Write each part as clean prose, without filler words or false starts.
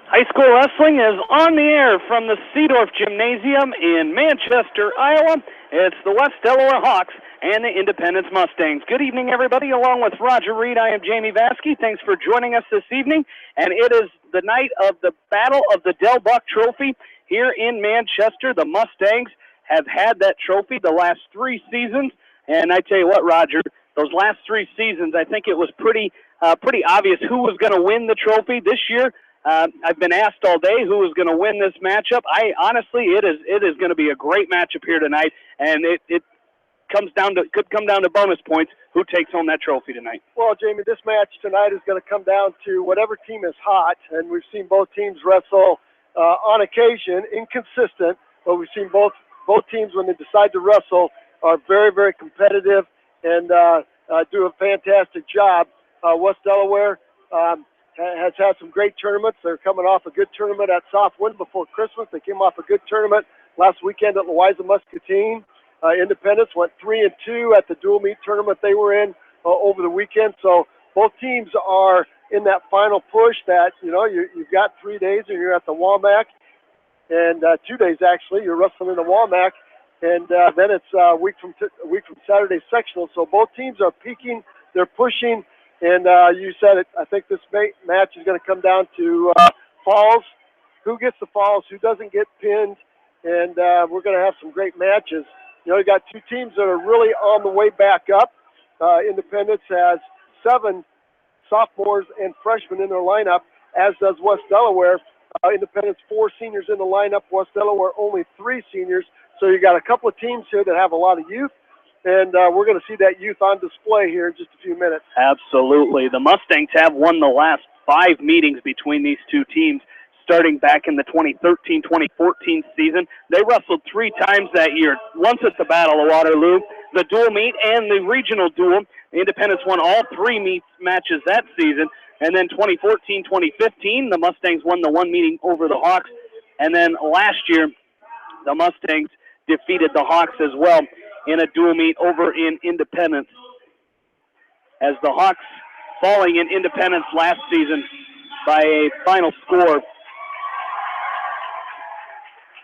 High school wrestling is on the air from the Seedorf Gymnasium in Manchester, Iowa. It's the West Delaware Hawks and the Independence Mustangs. Good evening, everybody. Along with Roger Reed, I am Jamie Vasky. Thanks for joining us this evening. And it is the night of the Battle of the Del Buck Trophy here in Manchester. The Mustangs have had that trophy the last 3 seasons. And I tell you what, Roger, those last 3 seasons, I think it was pretty obvious who was going to win the trophy this year. I've been asked all day who is going to win this matchup. Honestly, it is going to be a great matchup here tonight, and it could come down to bonus points. Who takes home that trophy tonight? Well, Jamie, this match tonight is going to come down to whatever team is hot, and we've seen both teams wrestle on occasion, inconsistent, but we've seen both teams when they decide to wrestle are very, very competitive and do a fantastic job. West Delaware has had some great tournaments. They're coming off a good tournament at Southwind before Christmas. They came off a good tournament last weekend at Louisa Muscatine. Independence went 3-2 at the dual meet tournament they were in over the weekend. So both teams are in that final push that, you've got 3 days and you're at the WAMAC, and 2 days actually, you're wrestling in the WAMAC, and then it's a week from Saturday sectional. So both teams are peaking, they're pushing. And you said it, I think this match is going to come down to falls. Who gets the falls, who doesn't get pinned, and we're going to have some great matches. You got 2 teams that are really on the way back up. Independence has 7 sophomores and freshmen in their lineup, as does West Delaware. Independence 4 seniors in the lineup, West Delaware only 3 seniors. So you got a couple of teams here that have a lot of youth. And we're going to see that youth on display here in just a few minutes. Absolutely. The Mustangs have won the last 5 meetings between these 2 teams, starting back in the 2013-2014 season. They wrestled 3 times that year, once at the Battle of Waterloo, the dual meet, and the regional duel. Independence won all 3 matches that season. And then 2014-2015, the Mustangs won the 1 meeting over the Hawks. And then last year, the Mustangs defeated the Hawks as well in a dual meet over in Independence, as the Hawks falling in Independence last season by a final score.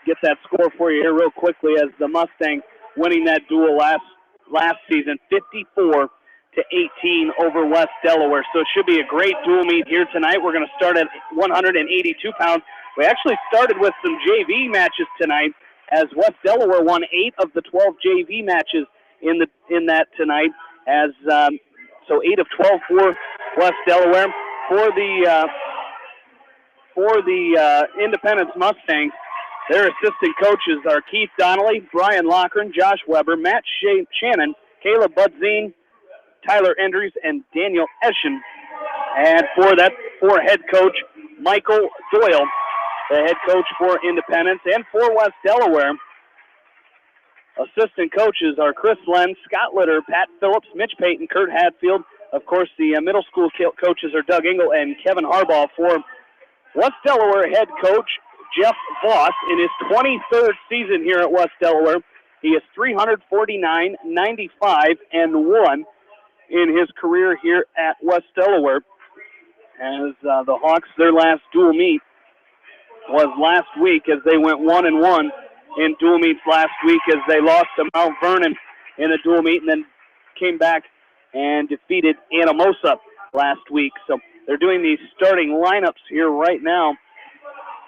Get that score for you here real quickly, as the Mustangs winning that duel last season 54-18 over West Delaware. So it should be a great dual meet here tonight. We're going to start at 182 pounds. We actually started with some JV matches tonight, as West Delaware won 8 of the 12 JV matches in that tonight. As so 8 of 12 for West Delaware. For the Independence Mustangs, their assistant coaches are Keith Donnelly, Brian Lochran, Josh Weber, Matt Shannon, Caleb Budzine, Tyler Endries, and Daniel Eschen. And for head coach Michael Doyle, the head coach for Independence, and for West Delaware, assistant coaches are Chris Lenz, Scott Litter, Pat Phillips, Mitch Payton, Kurt Hadfield. Of course, the middle school coaches are Doug Engel and Kevin Harbaugh. For West Delaware head coach Jeff Voss, in his 23rd season here at West Delaware, he is 349, 95, and 1 in his career here at West Delaware. As the Hawks, their last dual meet was last week, as they went 1-1 in dual meets last week, as they lost to Mount Vernon in a dual meet and then came back and defeated Anamosa last week. So they're doing these starting lineups here right now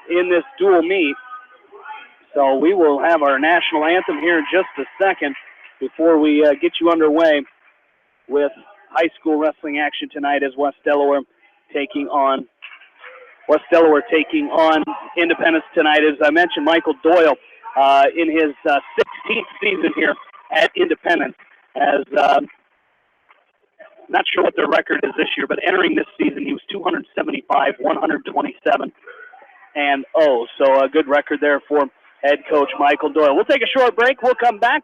in this dual meet. So we will have our national anthem here in just a second before we get you underway with high school wrestling action tonight, as West Delaware taking on Independence tonight. As I mentioned, Michael Doyle in his 16th season here at Independence, as not sure what their record is this year, but entering this season he was 275, 127, and 0. So a good record there for head coach Michael Doyle. We'll take a short break. We'll come back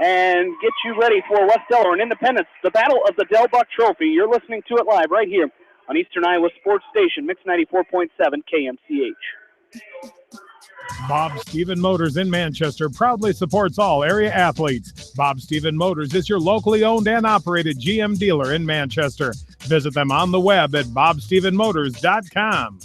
and get you ready for West Delaware and Independence, the Battle of the Del Buck Trophy. You're listening to it live right here on Eastern Iowa Sports Station, Mix 94.7 KMCH. Bob Stephen Motors in Manchester proudly supports all area athletes. Bob Stephen Motors is your locally owned and operated GM dealer in Manchester. Visit them on the web at bobstephenmotors.com.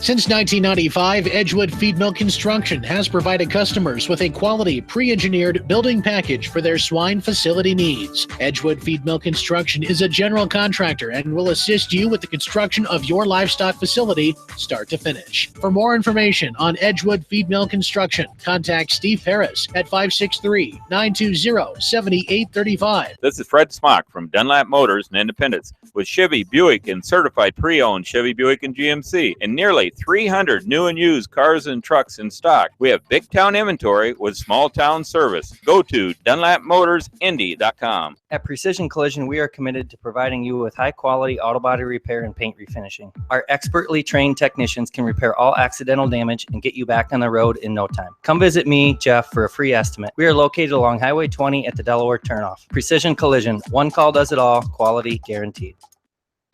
Since 1995, Edgewood Feed Mill Construction has provided customers with a quality, pre-engineered building package for their swine facility needs. Edgewood Feed Mill Construction is a general contractor and will assist you with the construction of your livestock facility, start to finish. For more information on Edgewood Feed Mill Construction, contact Steve Harris at 563-920-7835. This is Fred Smock from Dunlap Motors and Independence with Chevy, Buick, and certified pre-owned Chevy, Buick, and GMC, and nearly 300 new and used cars and trucks in stock. We have big town inventory with small town service. Go to DunlapMotorsIndy.com. At Precision Collision, we are committed to providing you with high-quality auto body repair and paint refinishing. Our expertly trained technicians can repair all accidental damage and get you back on the road in no time. Come visit me, Jeff, for a free estimate. We are located along Highway 20 at the Delaware turnoff. Precision Collision, one call does it all, quality guaranteed.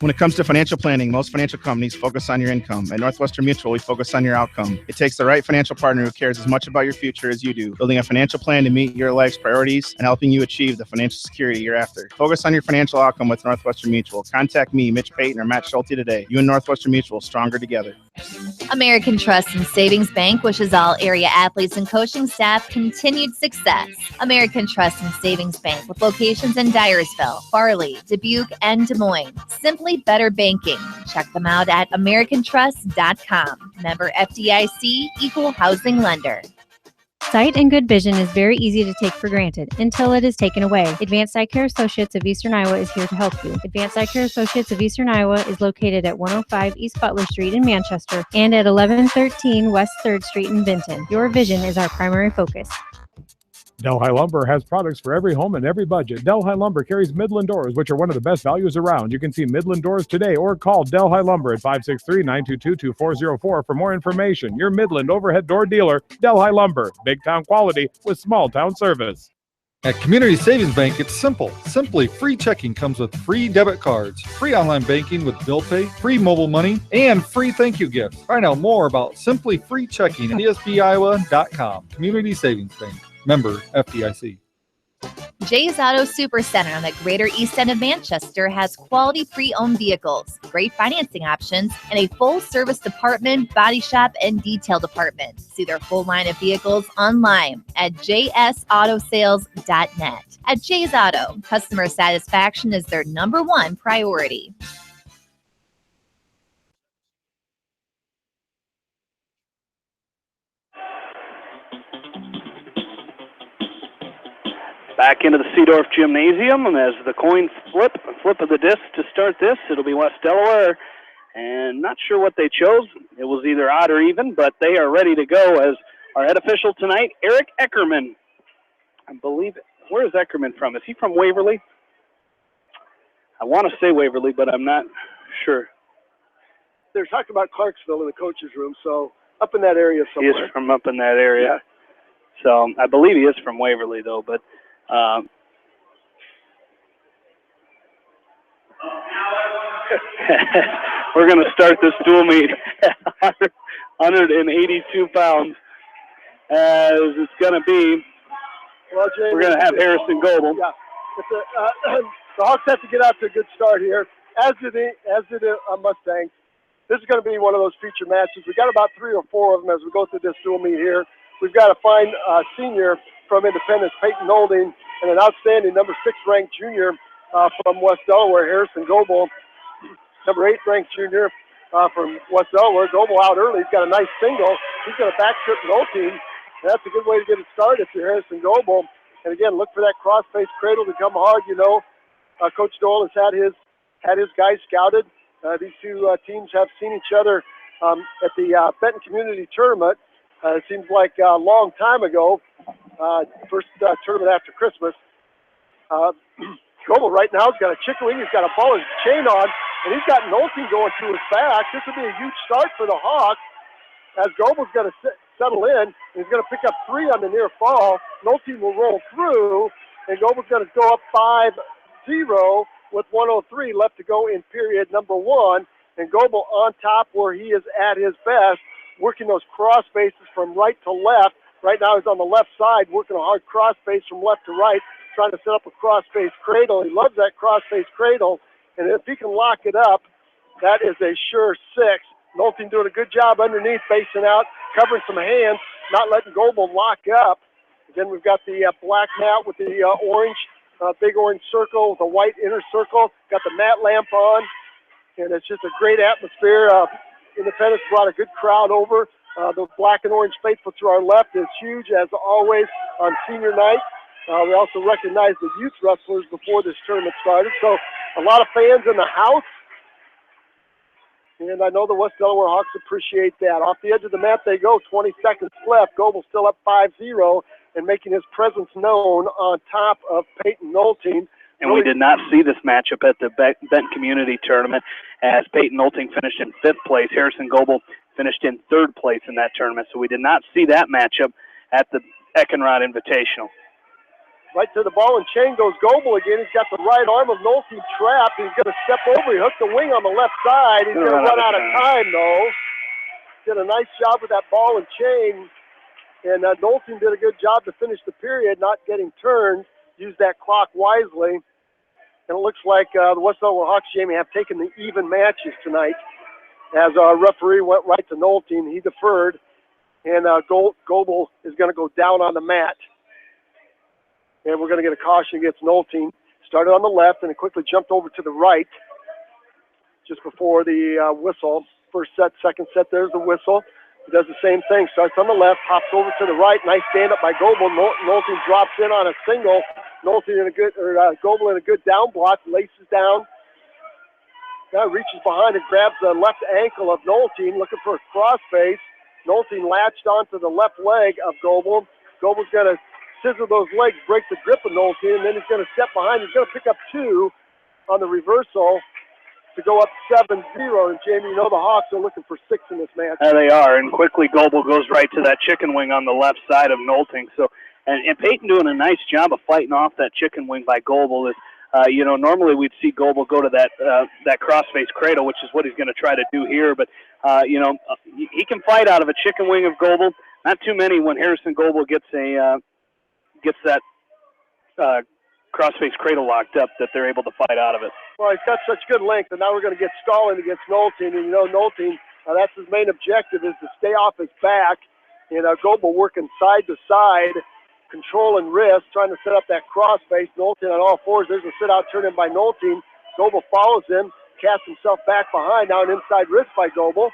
When it comes to financial planning, most financial companies focus on your income. At Northwestern Mutual, we focus on your outcome. It takes the right financial partner who cares as much about your future as you do, building a financial plan to meet your life's priorities and helping you achieve the financial security you're after. Focus on your financial outcome with Northwestern Mutual. Contact me, Mitch Payton, or Matt Schulte today. You and Northwestern Mutual, stronger together. American Trust and Savings Bank wishes all area athletes and coaching staff continued success. American Trust and Savings Bank with locations in Dyersville, Farley, Dubuque, and Des Moines. Simply better banking. Check them out at AmericanTrust.com. Member FDIC, equal housing lender. Sight and good vision is very easy to take for granted until it is taken away. Advanced Eye Care Associates of Eastern Iowa is here to help you. Advanced Eye Care Associates of Eastern Iowa is located at 105 East Butler Street in Manchester and at 1113 West 3rd Street in Benton. Your vision is our primary focus. Delhi Lumber has products for every home and every budget. Delhi Lumber carries Midland doors, which are one of the best values around. You can see Midland doors today or call Delhi Lumber at 563-922-2404 for more information. Your Midland overhead door dealer, Delhi Lumber. Big town quality with small town service. At Community Savings Bank, it's simple. Simply free checking comes with free debit cards, free online banking with bill pay, free mobile money, and free thank you gifts. Find out more about Simply Free Checking at csbiowa.com. Community Savings Bank. Member FDIC. Jay's Auto Supercenter on the Greater East End of Manchester has quality pre-owned vehicles, great financing options, and a full-service department, body shop, and detail department. See their full line of vehicles online at jsautosales.net. At Jay's Auto, customer satisfaction is their #1 priority. Back into the Seedorf Gymnasium, and as the coins flip of the disc to start this, it'll be West Delaware, and not sure what they chose. It was either odd or even, but they are ready to go as our head official tonight, Eric Eckerman. I believe, where is Eckerman from? Is he from Waverly? I want to say Waverly, but I'm not sure. They're talking about Clarksville in the coach's room, so up in that area somewhere. He is from up in that area. Yeah. So I believe he is from Waverly, though, but we're going to start this dual meet at 182 pounds, as it's going to be. Well, Jay, we're going to have Harrison Goebel. Yeah, the Hawks have to get out to a good start here, as did Mustangs. This is going to be one of those feature matches. We got about 3 or 4 of them as we go through this dual meet here. We've got to find a senior from Independence, Peyton Holding, and an outstanding number 6 ranked junior from West Delaware, Harrison Goebel, number 8 ranked junior from West Delaware. Goebel out early. He's got a nice single. He's going to backstrip no team. And that's a good way to get it started if you're Harrison Goebel. And again, look for that cross-face cradle to come hard. You know, Coach Doyle has had his guys scouted. These two teams have seen each other at the Benton Community Tournament. It seems like a long time ago, first tournament after Christmas. Goebel right now has got a chicken wing. He's got a ball and chain on, and he's got Nolte going to his back. This will be a huge start for the Hawks as Goebel's going to settle in. He's going to pick up 3 on the near fall. Nolte will roll through, and Goebel's going to go up 5-0 with 1:03 left to go in period number 1. And Goebel on top where he is at his best, working those cross faces from right to left. Right now he's on the left side, working a hard cross face from left to right, trying to set up a cross face cradle. He loves that cross face cradle, and if he can lock it up, that is a sure 6. Nolte doing a good job underneath, facing out, covering some hands, not letting Goebel lock up. Then we've got the black mat with the orange, big orange circle with a white inner circle. Got the mat lamp on, and it's just a great atmosphere. Independence brought a good crowd over. The black and orange faithful to our left is huge, as always, on senior night. We also recognized the youth wrestlers before this tournament started, so a lot of fans in the house. And I know the West Delaware Hawks appreciate that. Off the edge of the mat they go, 20 seconds left. Goebel still up 5-0 and making his presence known on top of Peyton Nolte. And we did not see this matchup at the Benton Community Tournament, as Peyton Nolte finished in 5th place. Harrison Goebel finished in 3rd place in that tournament. So we did not see that matchup at the Eckenrod Invitational. Right to the ball and chain goes Goebel again. He's got the right arm of Nolte trapped. He's going to step over. He hooked the wing on the left side. He's going to run out of time, though. Did a nice job with that ball and chain. And Nolte did a good job to finish the period, not getting turned. Used that clock wisely. And it looks like the West Delaware Hawks, Jamie, have taken the even matches tonight, as our referee went right to Nolte. He deferred. And Goebel is going to go down on the mat. And we're going to get a caution against Nolte. Started on the left and it quickly jumped over to the right just before the whistle. First set, second set, there's the whistle. He does the same thing. Starts on the left, hops over to the right. Nice stand up by Goebel. Nolte drops in on a single. Goebel in a good down block, laces down. Guy reaches behind and grabs the left ankle of Nolte, looking for a crossface. Nolte latched onto the left leg of Goebel. Goebel's going to scissor those legs, break the grip of Nolte, and then he's going to step behind. He's going to pick up 2 on the reversal to go up 7-0. And Jamie, you know the Hawks are looking for 6 in this match. They are, and quickly Goebel goes right to that chicken wing on the left side of Nolte. So, and Peyton doing a nice job of fighting off that chicken wing by Goebel. Normally we'd see Goebel go to that crossface cradle, which is what he's going to try to do here. But he can fight out of a chicken wing of Goebel. Not too many when Harrison Goebel gets that crossface cradle locked up that they're able to fight out of it. Well, he's got such good length, and now we're going to get stalling against Nolte. And Nolte, that's his main objective, is to stay off his back. And Goebel working side to side, controlling wrist, trying to set up that crossface. Nolte on all fours. There's a sit-out turn in by Nolte. Goebel follows him, casts himself back behind. Now an inside wrist by Goebel.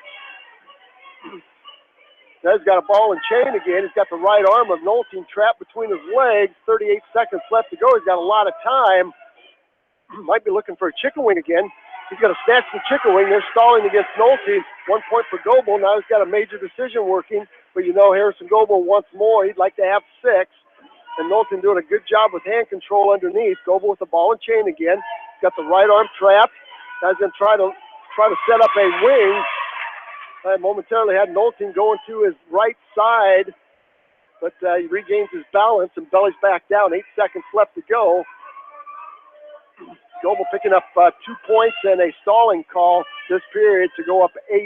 Now he's got a ball and chain again. He's got the right arm of Nolte trapped between his legs. 38 seconds left to go. He's got a lot of time. Might be looking for a chicken wing again. He's going to snatch the chicken wing. They're stalling against Nolte. 1 point for Goebel. Now he's got a major decision working. But Harrison Goebel wants more. He'd like to have 6. And Nolte doing a good job with hand control underneath. Goebel with the ball and chain again. He's got the right arm trapped. Now he's going to try to set up a wing. I momentarily had Nolte going to his right side, but he regains his balance and bellies back down. 8 seconds left to go. Goebel picking up 2 points and a stalling call this period to go up 8-0,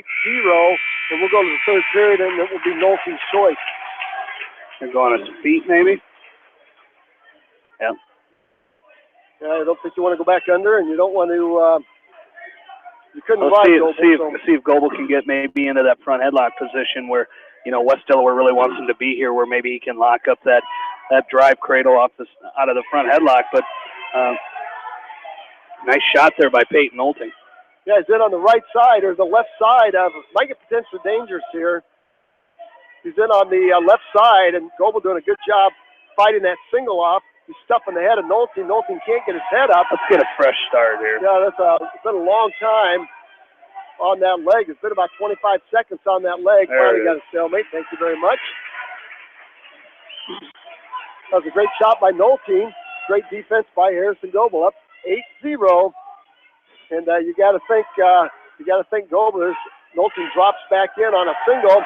and we'll go to the third period, and it will be Nolte's choice. And go on his feet, maybe? Yeah. I don't think you want to go back under, and you don't want to... You couldn't ride Goebel. See if Goebel can get maybe into that front headlock position where, West Delaware really wants him to be here, where maybe he can lock up that drive cradle out of the front headlock. But nice shot there by Peyton Nolte. Yeah, he's in on the right side or the left side. Might get potentially dangerous here. He's in on the left side, and Goebel doing a good job fighting that single off. He's stuffing the head of Nolte. Nolte can't get his head up. Let's get a fresh start here. Yeah, it's been a long time on that leg. It's been about 25 seconds on that leg. Finally got a stalemate. Thank you very much. That was a great shot by Nolte. Great defense by Harrison Goebel. Up 8-0. And you got to think Goebel. Nolte drops back in on a single.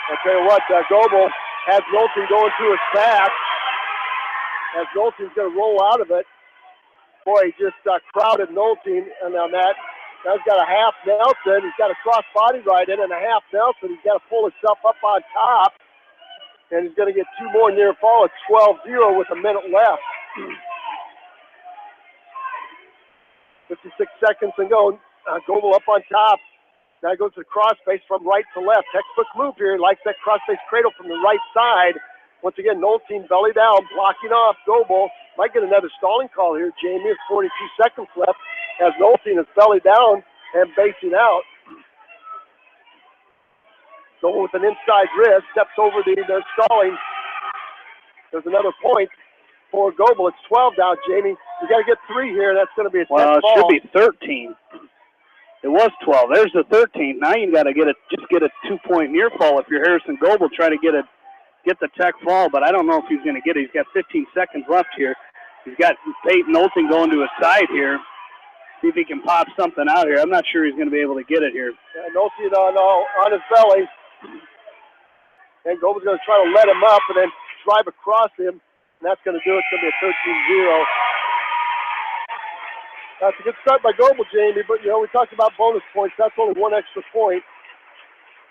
I'll tell you what, Goebel has Nolte going to his back. As Nolte's going to roll out of it. Boy, he just crowded Nolte, and on that, now he's got a half Nelson. He's got a cross body right in and a half Nelson. He's got to pull himself up on top, and he's going to get 2 more near fall at 12-0 with a minute left. 56 seconds to go. Goebel up on top. Now goes to the cross face from right to left. Textbook move here. Likes that cross face cradle from the right side. Once again, Nolte belly down, blocking off Goebel. Might get another stalling call here, Jamie. It's 42 seconds left as Nolte is belly down and basing out. Goebel with an inside wrist, steps over they're stalling. There's another point for Goebel. It's 12 now, Jamie. You got to get 3 here. That's going to be a 10 Well, it ball. should be 13. It was 12. There's the 13. Now you got to get a 2-point near fall if you're Harrison Goebel. Try to get the tech fall, but I don't know if he's going to get it. He's got 15 seconds left here. He's got Peyton Olsen going to his side here. See if he can pop something out here. I'm not sure he's going to be able to get it here. Yeah, Nolte on his belly. And Goebel's going to try to let him up and then drive across him. And that's going to do it. It's going to be a 13-0. That's a good start by Goebel, Jamie, but, we talked about bonus points. That's only 1 extra point.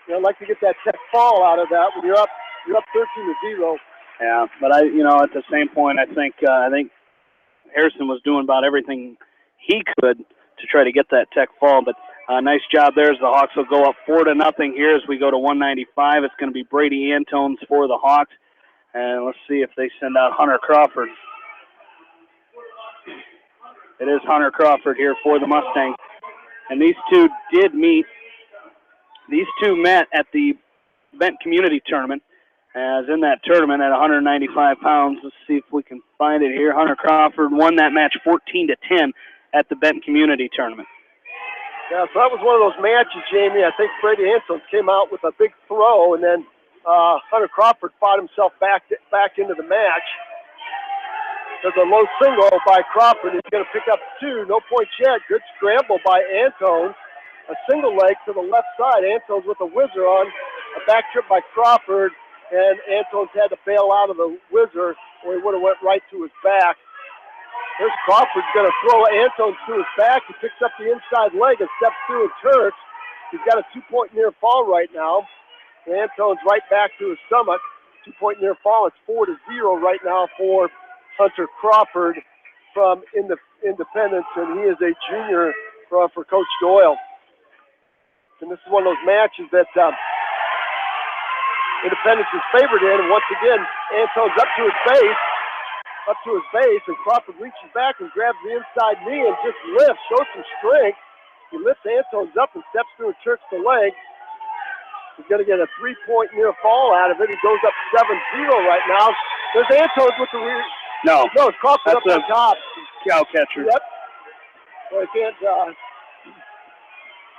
I'd like to get that tech fall out of that when you're up 13-0. Yeah, but at the same point, I think Harrison was doing about everything he could to try to get that tech fall. But nice job there as the Hawks will go up 4-0 here as we go to 195. It's going to be Brady Antones for the Hawks. And let's see if they send out Hunter Crawford. It is Hunter Crawford here for the Mustangs. And these two did meet. These two met at the Benton Community Tournament. As in that tournament at 195 pounds. Let's see if we can find it here. Hunter Crawford won that match 14-10 at the Benton Community Tournament. Yeah, so that was one of those matches, Jamie. I think Brady Antones came out with a big throw, and then Hunter Crawford fought himself back into the match. There's a low single by Crawford. He's going to pick up 2. No points yet. Good scramble by Antones. A single leg to the left side. Antones with a whizzer on. A back trip by Crawford. And Antones had to bail out of the whizzer, or he would have went right to his back. There's Crawford's going to throw Antones to his back. He picks up the inside leg and steps through and turns. He's got a 2-point near fall right now. And Antones right back to his stomach. 2-point near fall. It's 4-0 right now for Hunter Crawford from Independence, and he is a junior for Coach Doyle. And this is one of those matches that Independence is favored in, and once again, Antone's up to his base, and Crawford reaches back and grabs the inside knee and just lifts, shows some strength. He lifts Antone's up and steps through and turns the leg. He's going to get a 3-point near fall out of it. He goes up 7-0 right now. There's Antones with the rear. No, it's Crawford up on top. Cow catcher. Yep. So he can't.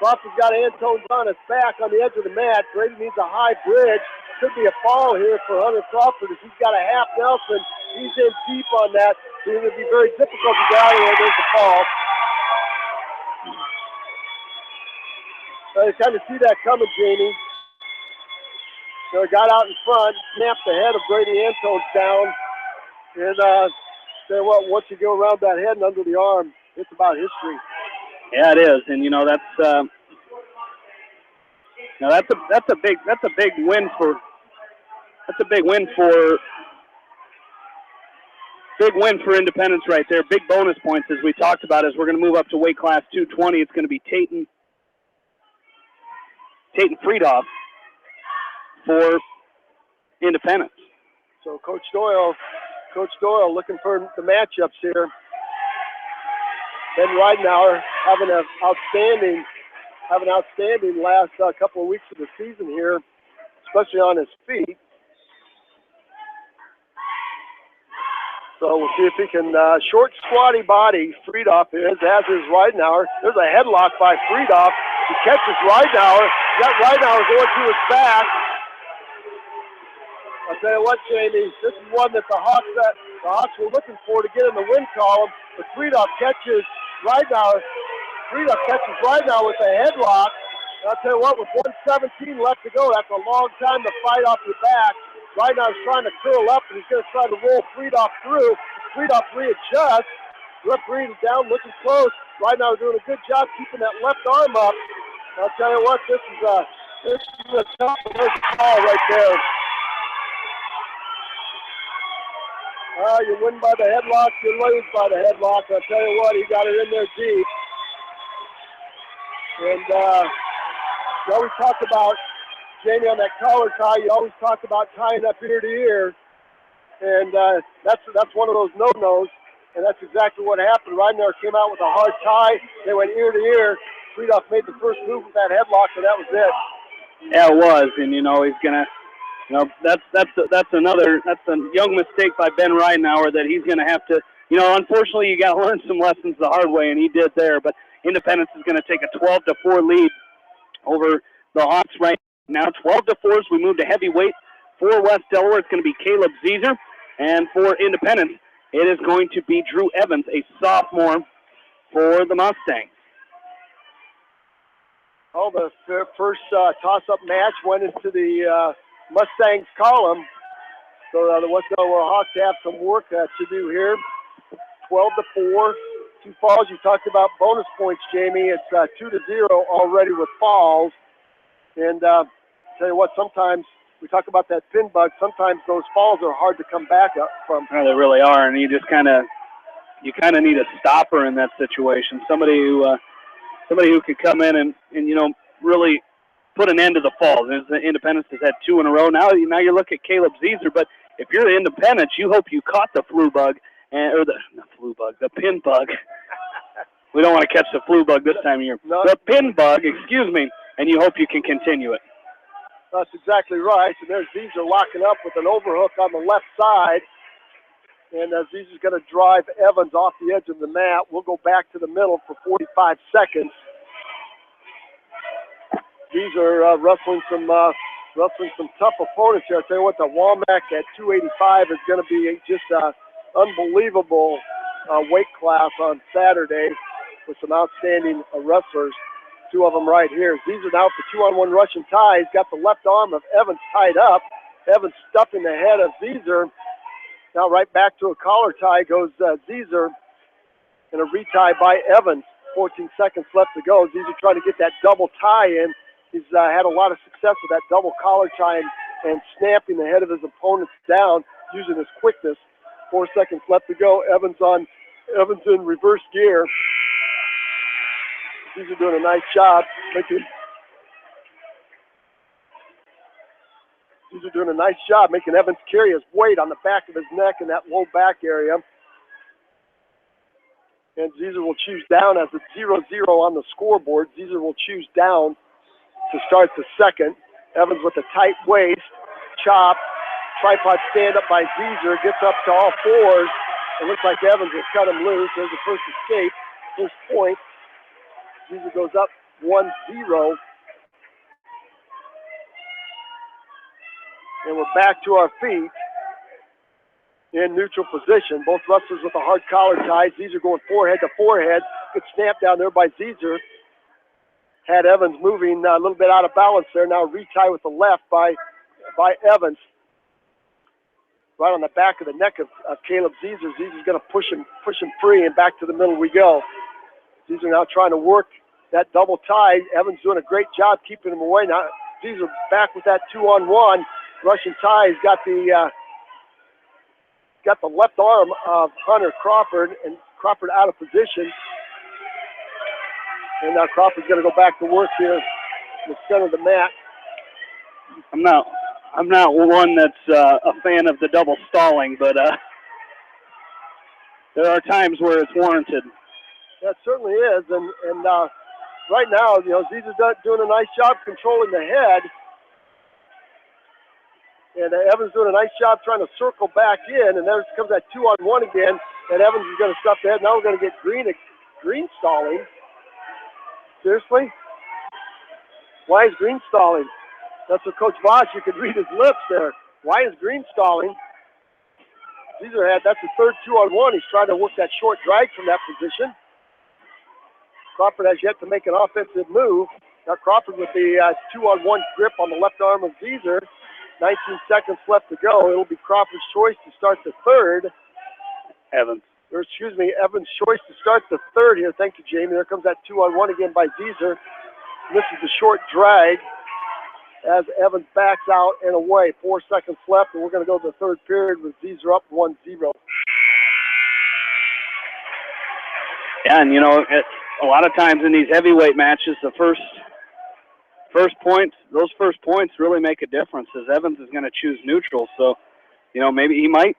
Crawford's got Antones on his back on the edge of the mat. Brady needs a high bridge. Could be a fall here for Hunter Crawford. If he's got a half Nelson, he's in deep on that. So it's going to be very difficult to get out of there. There's the fall. So you kind of see that coming, Jamie. So he got out in front, snapped the head of Brady Antones down. And say what? Once you go around that head and under the arm, it's about history. Yeah, it is, and that's a big win for Independence right there. Big bonus points as we talked about. As we're going to move up to weight class 220, it's going to be Tayton Friedoff for Independence. So Coach Doyle looking for the matchups here. Ben Ridenour having an outstanding last couple of weeks of the season here, especially on his feet. So we'll see if he can, short, squatty body, Friedoff is, as is Ridenour. There's a headlock by Friedoff. He catches Ridenour. Got Ridenour going to his back. I'll tell you what, Jamie, this is one that the Hawks were looking for to get in the win column. But Friedoff catches Ridenour. Friedoff catches Ridenour with a headlock. And I'll tell you what, with 1:17 left to go, that's a long time to fight off your back. Ridenour's trying to curl up, and he's going to try to roll Friedoff through. Friedoff readjusts. Referee is down, looking close. Ridenour doing a good job keeping that left arm up. And I'll tell you what, this is a tough call right there. You win by the headlock, you lose by the headlock. I'll tell you what, he got it in there deep. And You always talk about, Jamie, on that collar tie, you always talk about tying up ear to ear. And that's one of those no-nos. And that's exactly what happened. Rydenauer came out with a hard tie. They went ear to ear. Friedoff made the first move with that headlock, and that was it. Yeah, it was. And, he's going to, that's a young mistake by Ben Rydenauer that he's going to have to, unfortunately you got to learn some lessons the hard way, and he did there. But Independence is going to take a 12-4 lead over the Hawks right now. 12-4 as we move to heavyweight. For West Delaware, it's going to be Caleb Zeser. And for Independence, it is going to be Drew Evans, a sophomore for the Mustangs. Oh, the first toss-up match went into the Mustangs column. So the West Delaware Hawks have some work to do here. 12-4, 2 falls. You talked about bonus points, Jamie. It's 2-0 already with falls. And tell you what, sometimes we talk about that pin bug. Sometimes those falls are hard to come back up from. Oh, they really are, and you kind of need a stopper in that situation. Somebody who could come in and really put an end to the falls. Independence has had 2 in a row. Now you look at Caleb Zeser, but if you're Independence, you hope you caught the flu bug, the pin bug. We don't want to catch the flu bug this time of year. No. The pin bug, and you hope you can continue it. That's exactly right. And there's Zeser locking up with an overhook on the left side. And Zeser's going to drive Evans off the edge of the mat. We'll go back to the middle for 45 seconds. Zeser wrestling some tough opponents here. I tell you what, the Womack at 285 is going to be just an unbelievable weight class on Saturday with some outstanding wrestlers. 2 of them right here. Zeser now for 2-on-1 Russian tie. He's got the left arm of Evans tied up. Evans stuffing the head of Zeser. Now right back to a collar tie goes Zeser, and a retie by Evans. 14 seconds left to go. Zeser trying to get that double tie in. He's had a lot of success with that double collar tie and snapping the head of his opponents down using his quickness. 4 seconds left to go. Evans in reverse gear. Zeser doing a nice job making Evans carry his weight on the back of his neck in that low back area. And Zeser will choose down as it's 0-0 on the scoreboard. Zeser will choose down to start the second. Evans with a tight waist, chop, tripod stand up by Zeser, gets up to all fours. It looks like Evans will cut him loose. There's the first escape, first point. Zeser goes up 1-0. And we're back to our feet in neutral position. Both wrestlers with a hard collar tie. Zeser going forehead to forehead. Good snap down there by Zeser. Had Evans moving a little bit out of balance there. Now retie with the left by Evans. Right on the back of the neck of Caleb Zeser. Zeser's going to push him free, and back to the middle we go. Zeser now trying to work that double tie. Evans doing a great job keeping him away. Now Zeser back with that 2-on-1. Russian tie. He's got the left arm of Hunter Crawford, and Crawford out of position. And now Crawford's going to go back to work here in the center of the mat. I'm not one that's a fan of the double stalling, but there are times where it's warranted. That certainly is, and right now, Zeser's doing a nice job controlling the head. And Evans doing a nice job trying to circle back in, and there comes that 2-on-1 again, and Evans is going to stuff the head. Now we're going to get Green stalling. Seriously? Why is Green stalling? That's what Coach Voss, you could read his lips there. Why is Green stalling? That's the third 2-on-1. He's trying to work that short drag from that position. Crawford has yet to make an offensive move. Now Crawford with the 2-on-1 grip on the left arm of Zeser. 19 seconds left to go. It'll be Crawford's choice to start the third. Evans' choice to start the third here. Thank you, Jamie. There comes that 2-on-1 again by Zeser. This is the short drag as Evans backs out and away. 4 seconds left, and we're going to go to the third period with Zeser up 1-0. Yeah, and a lot of times in these heavyweight matches, the first those first points really make a difference, as Evans is going to choose neutral. So, maybe he might,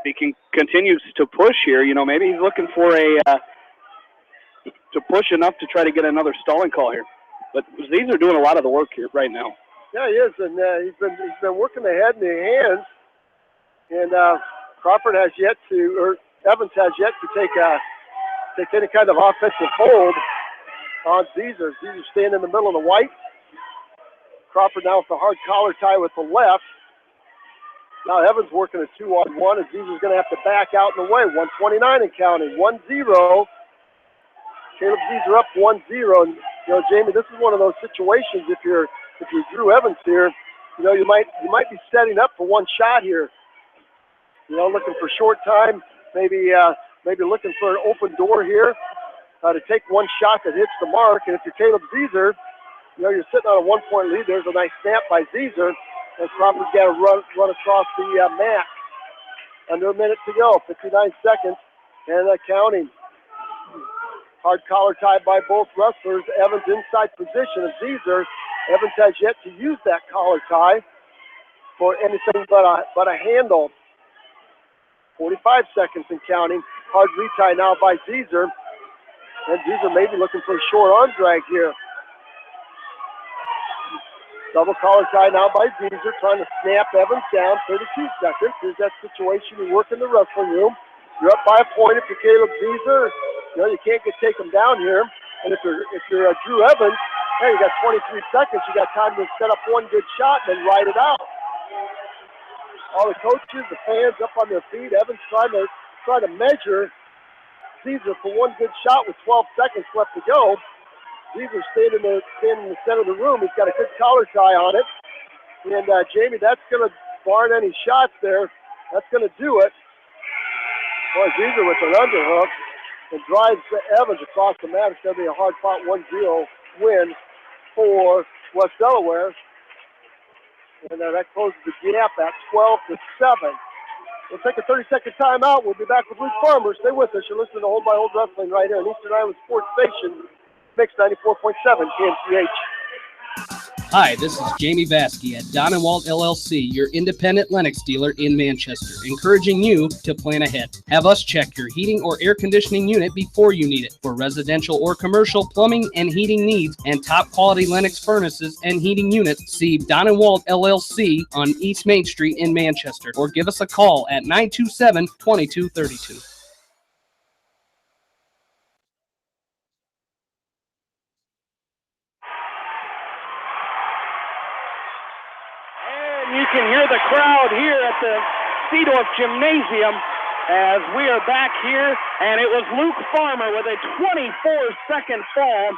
if he continues to push here, maybe he's looking for to push enough to try to get another stalling call here. But these are doing a lot of the work here right now. Yeah, he is, and he's been working the head and the hands. And Crawford has yet to, or Evans has yet to take any kind of offensive hold on Zezer. Zezer staying in the middle of the white. Crawford now with the hard collar tie with the left. Now Evans working a 2-on-1, and Zezer's going to have to back out in the way. 129 and counting. 1-0. Caleb Zezer up 1-0. And, Jamie, this is one of those situations. If you're Drew Evans here, you might be setting up for one shot here. Looking for short time, maybe looking for an open door here to take one shot that hits the mark. And if you're Caleb Zezer, you're sitting on a 1-point lead. There's a nice snap by Zezer, and Crawford's got to run across the mat. Under a minute to go, 59 seconds, and counting. Hard collar tie by both wrestlers. Evans inside position of Zezer. Evans has yet to use that collar tie for anything but a handle. 45 seconds and counting. Hard retie now by Zezer. And Zezer may be looking for a short arm drag here. Double collar tie now by Zezer, trying to snap Evans down. 32 seconds. Here's that situation. You work in the wrestling room. You're up by a point if you're Caleb Zezer. You can't take him down here. And if you're Drew Evans, hey, you got 23 seconds. You got time to set up one good shot and then ride it out. All the coaches, the fans up on their feet. Evans trying to measure Zezer for one good shot with 12 seconds left to go. Zezer staying in the center of the room. He's got a good collar tie on it. And Jamie, that's going to, barring any shots there, that's going to do it. Boy, Zezer with an underhook and drives Evans across the mat. It's going to be a hard-fought 1-0 win for West Delaware. And that closes the gap at 12-7. We'll take a 30-second timeout. We'll be back with Luke Farmer. Stay with us. You're listening to Hold by Hold Wrestling right here on Eastern Iowa Sports Station, Mix 94.7 KMCH. Hi, this is Jamie Vasky at Don & Walt LLC, your independent Lennox dealer in Manchester, encouraging you to plan ahead. Have us check your heating or air conditioning unit before you need it. For residential or commercial plumbing and heating needs and top quality Lennox furnaces and heating units, see Don & Walt LLC on East Main Street in Manchester, or give us a call at 927-2232. You can hear the crowd here at the Seedorf Gymnasium as we are back here, and it was Luke Farmer with a 24-second fall.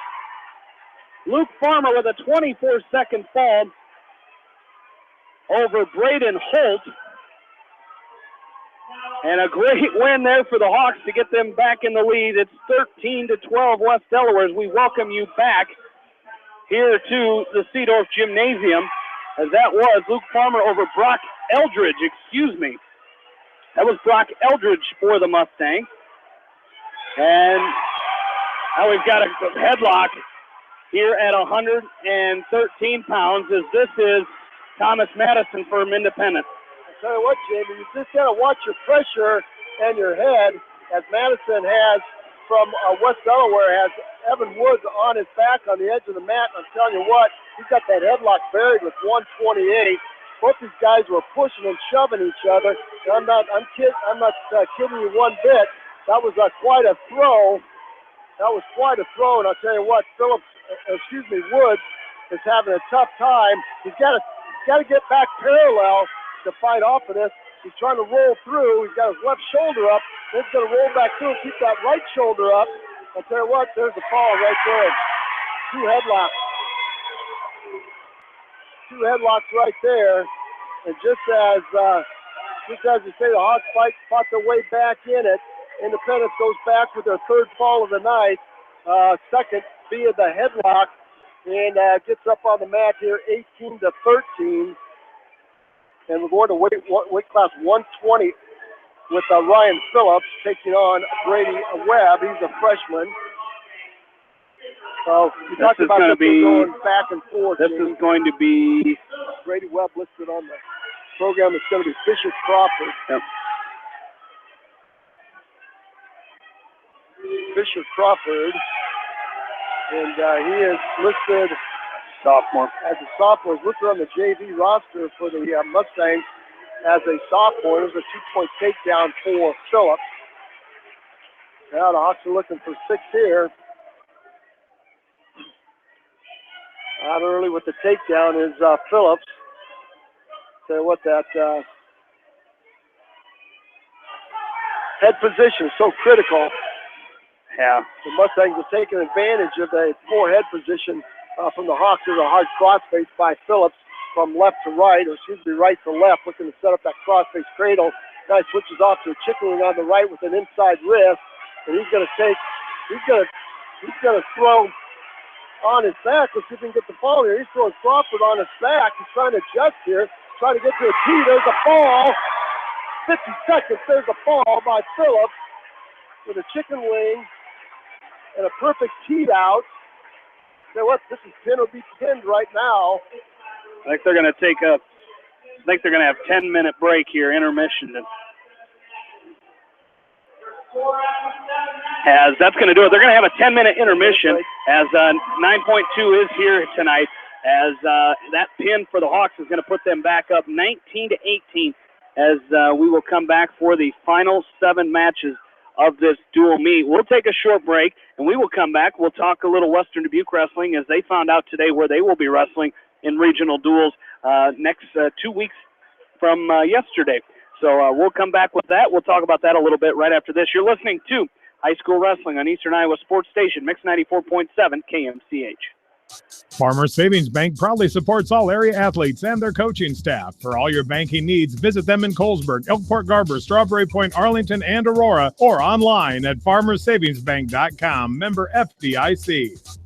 Luke Farmer with a 24-second fall over Braden Holt. And a great win there for the Hawks to get them back in the lead. It's 13-12 West Delaware as we welcome you back here to the Seedorf Gymnasium. As that was Luke Farmer over Brock Eldridge, That was Brock Eldridge for the Mustang. And now we've got a headlock here at 113 pounds as this is Thomas Madison from Independence. I'll tell you what, Jamie, you just got to watch your pressure and your head as Madison has from West Delaware has Evan Woods on his back on the edge of the mat. And I'm telling you what, he's got that headlock buried with 128. Both these guys were pushing and shoving each other. And I'm not kidding you one bit. That was quite a throw. And I'll tell you what, Woods is having a tough time. He's got to get back parallel to fight off of this. He's trying to roll through. He's got his left shoulder up. He's going to roll back through and keep that right shoulder up. I'll tell you what, there's the fall right there. Two headlocks right there. And just as you say, the Hawks fought their way back in it. Independence goes back with their third fall of the night. Second via the headlock and gets up on the mat here 18-13. And we're going to weight class 120 with Ryan Phillips taking on Brady Webb. He's a freshman. Well, you talked about this going back and forth. This is going to be Brady Webb listed on the program. It's going to be Fisher Crawford. Yep. Fisher Crawford, and he is listed sophomore. As a sophomore. He's listed on the JV roster for the Mustangs as a sophomore. There's a 2-point takedown for Phillips. Now the Hawks are looking for 6 here. Out early with the takedown is Phillips. Tell you what, that head position is so critical. Yeah. The Mustangs are taking advantage of the poor head position from the Hawks. There's a hard crossface by Phillips from left to right, or excuse me, right to left, looking to set up that crossface cradle. Guy switches off to a chicken wing on the right with an inside wrist, and he's going to throw on his back. Let's see if we can get the ball here. He's throwing Crawford on his back. He's trying to adjust here, trying to get to a tee. There's a ball. 50 seconds. There's a ball by Phillips with a chicken wing and a perfect tee out. You know what? This is pin or be pinned right now. I think they're going to take a. I think they're going to have 10-minute break here, intermission. As that's going to do it. They're going to have a 10-minute intermission as 9.2 is here tonight. As that pin for the Hawks is going to put them back up 19-18. As we will come back for the final 7 matches of this dual meet. We'll take a short break, and we will come back. We'll talk a little Western Dubuque wrestling as they found out today where they will be wrestling in regional duels next 2 weeks from yesterday. So we'll come back with that. We'll talk about that a little bit right after this. You're listening to High School Wrestling on Eastern Iowa Sports Station, Mix 94.7 KMCH. Farmers Savings Bank proudly supports all area athletes and their coaching staff. For all your banking needs, visit them in Colesburg, Elkport Garber, Strawberry Point, Arlington, and Aurora, or online at farmersavingsbank.com. Member FDIC.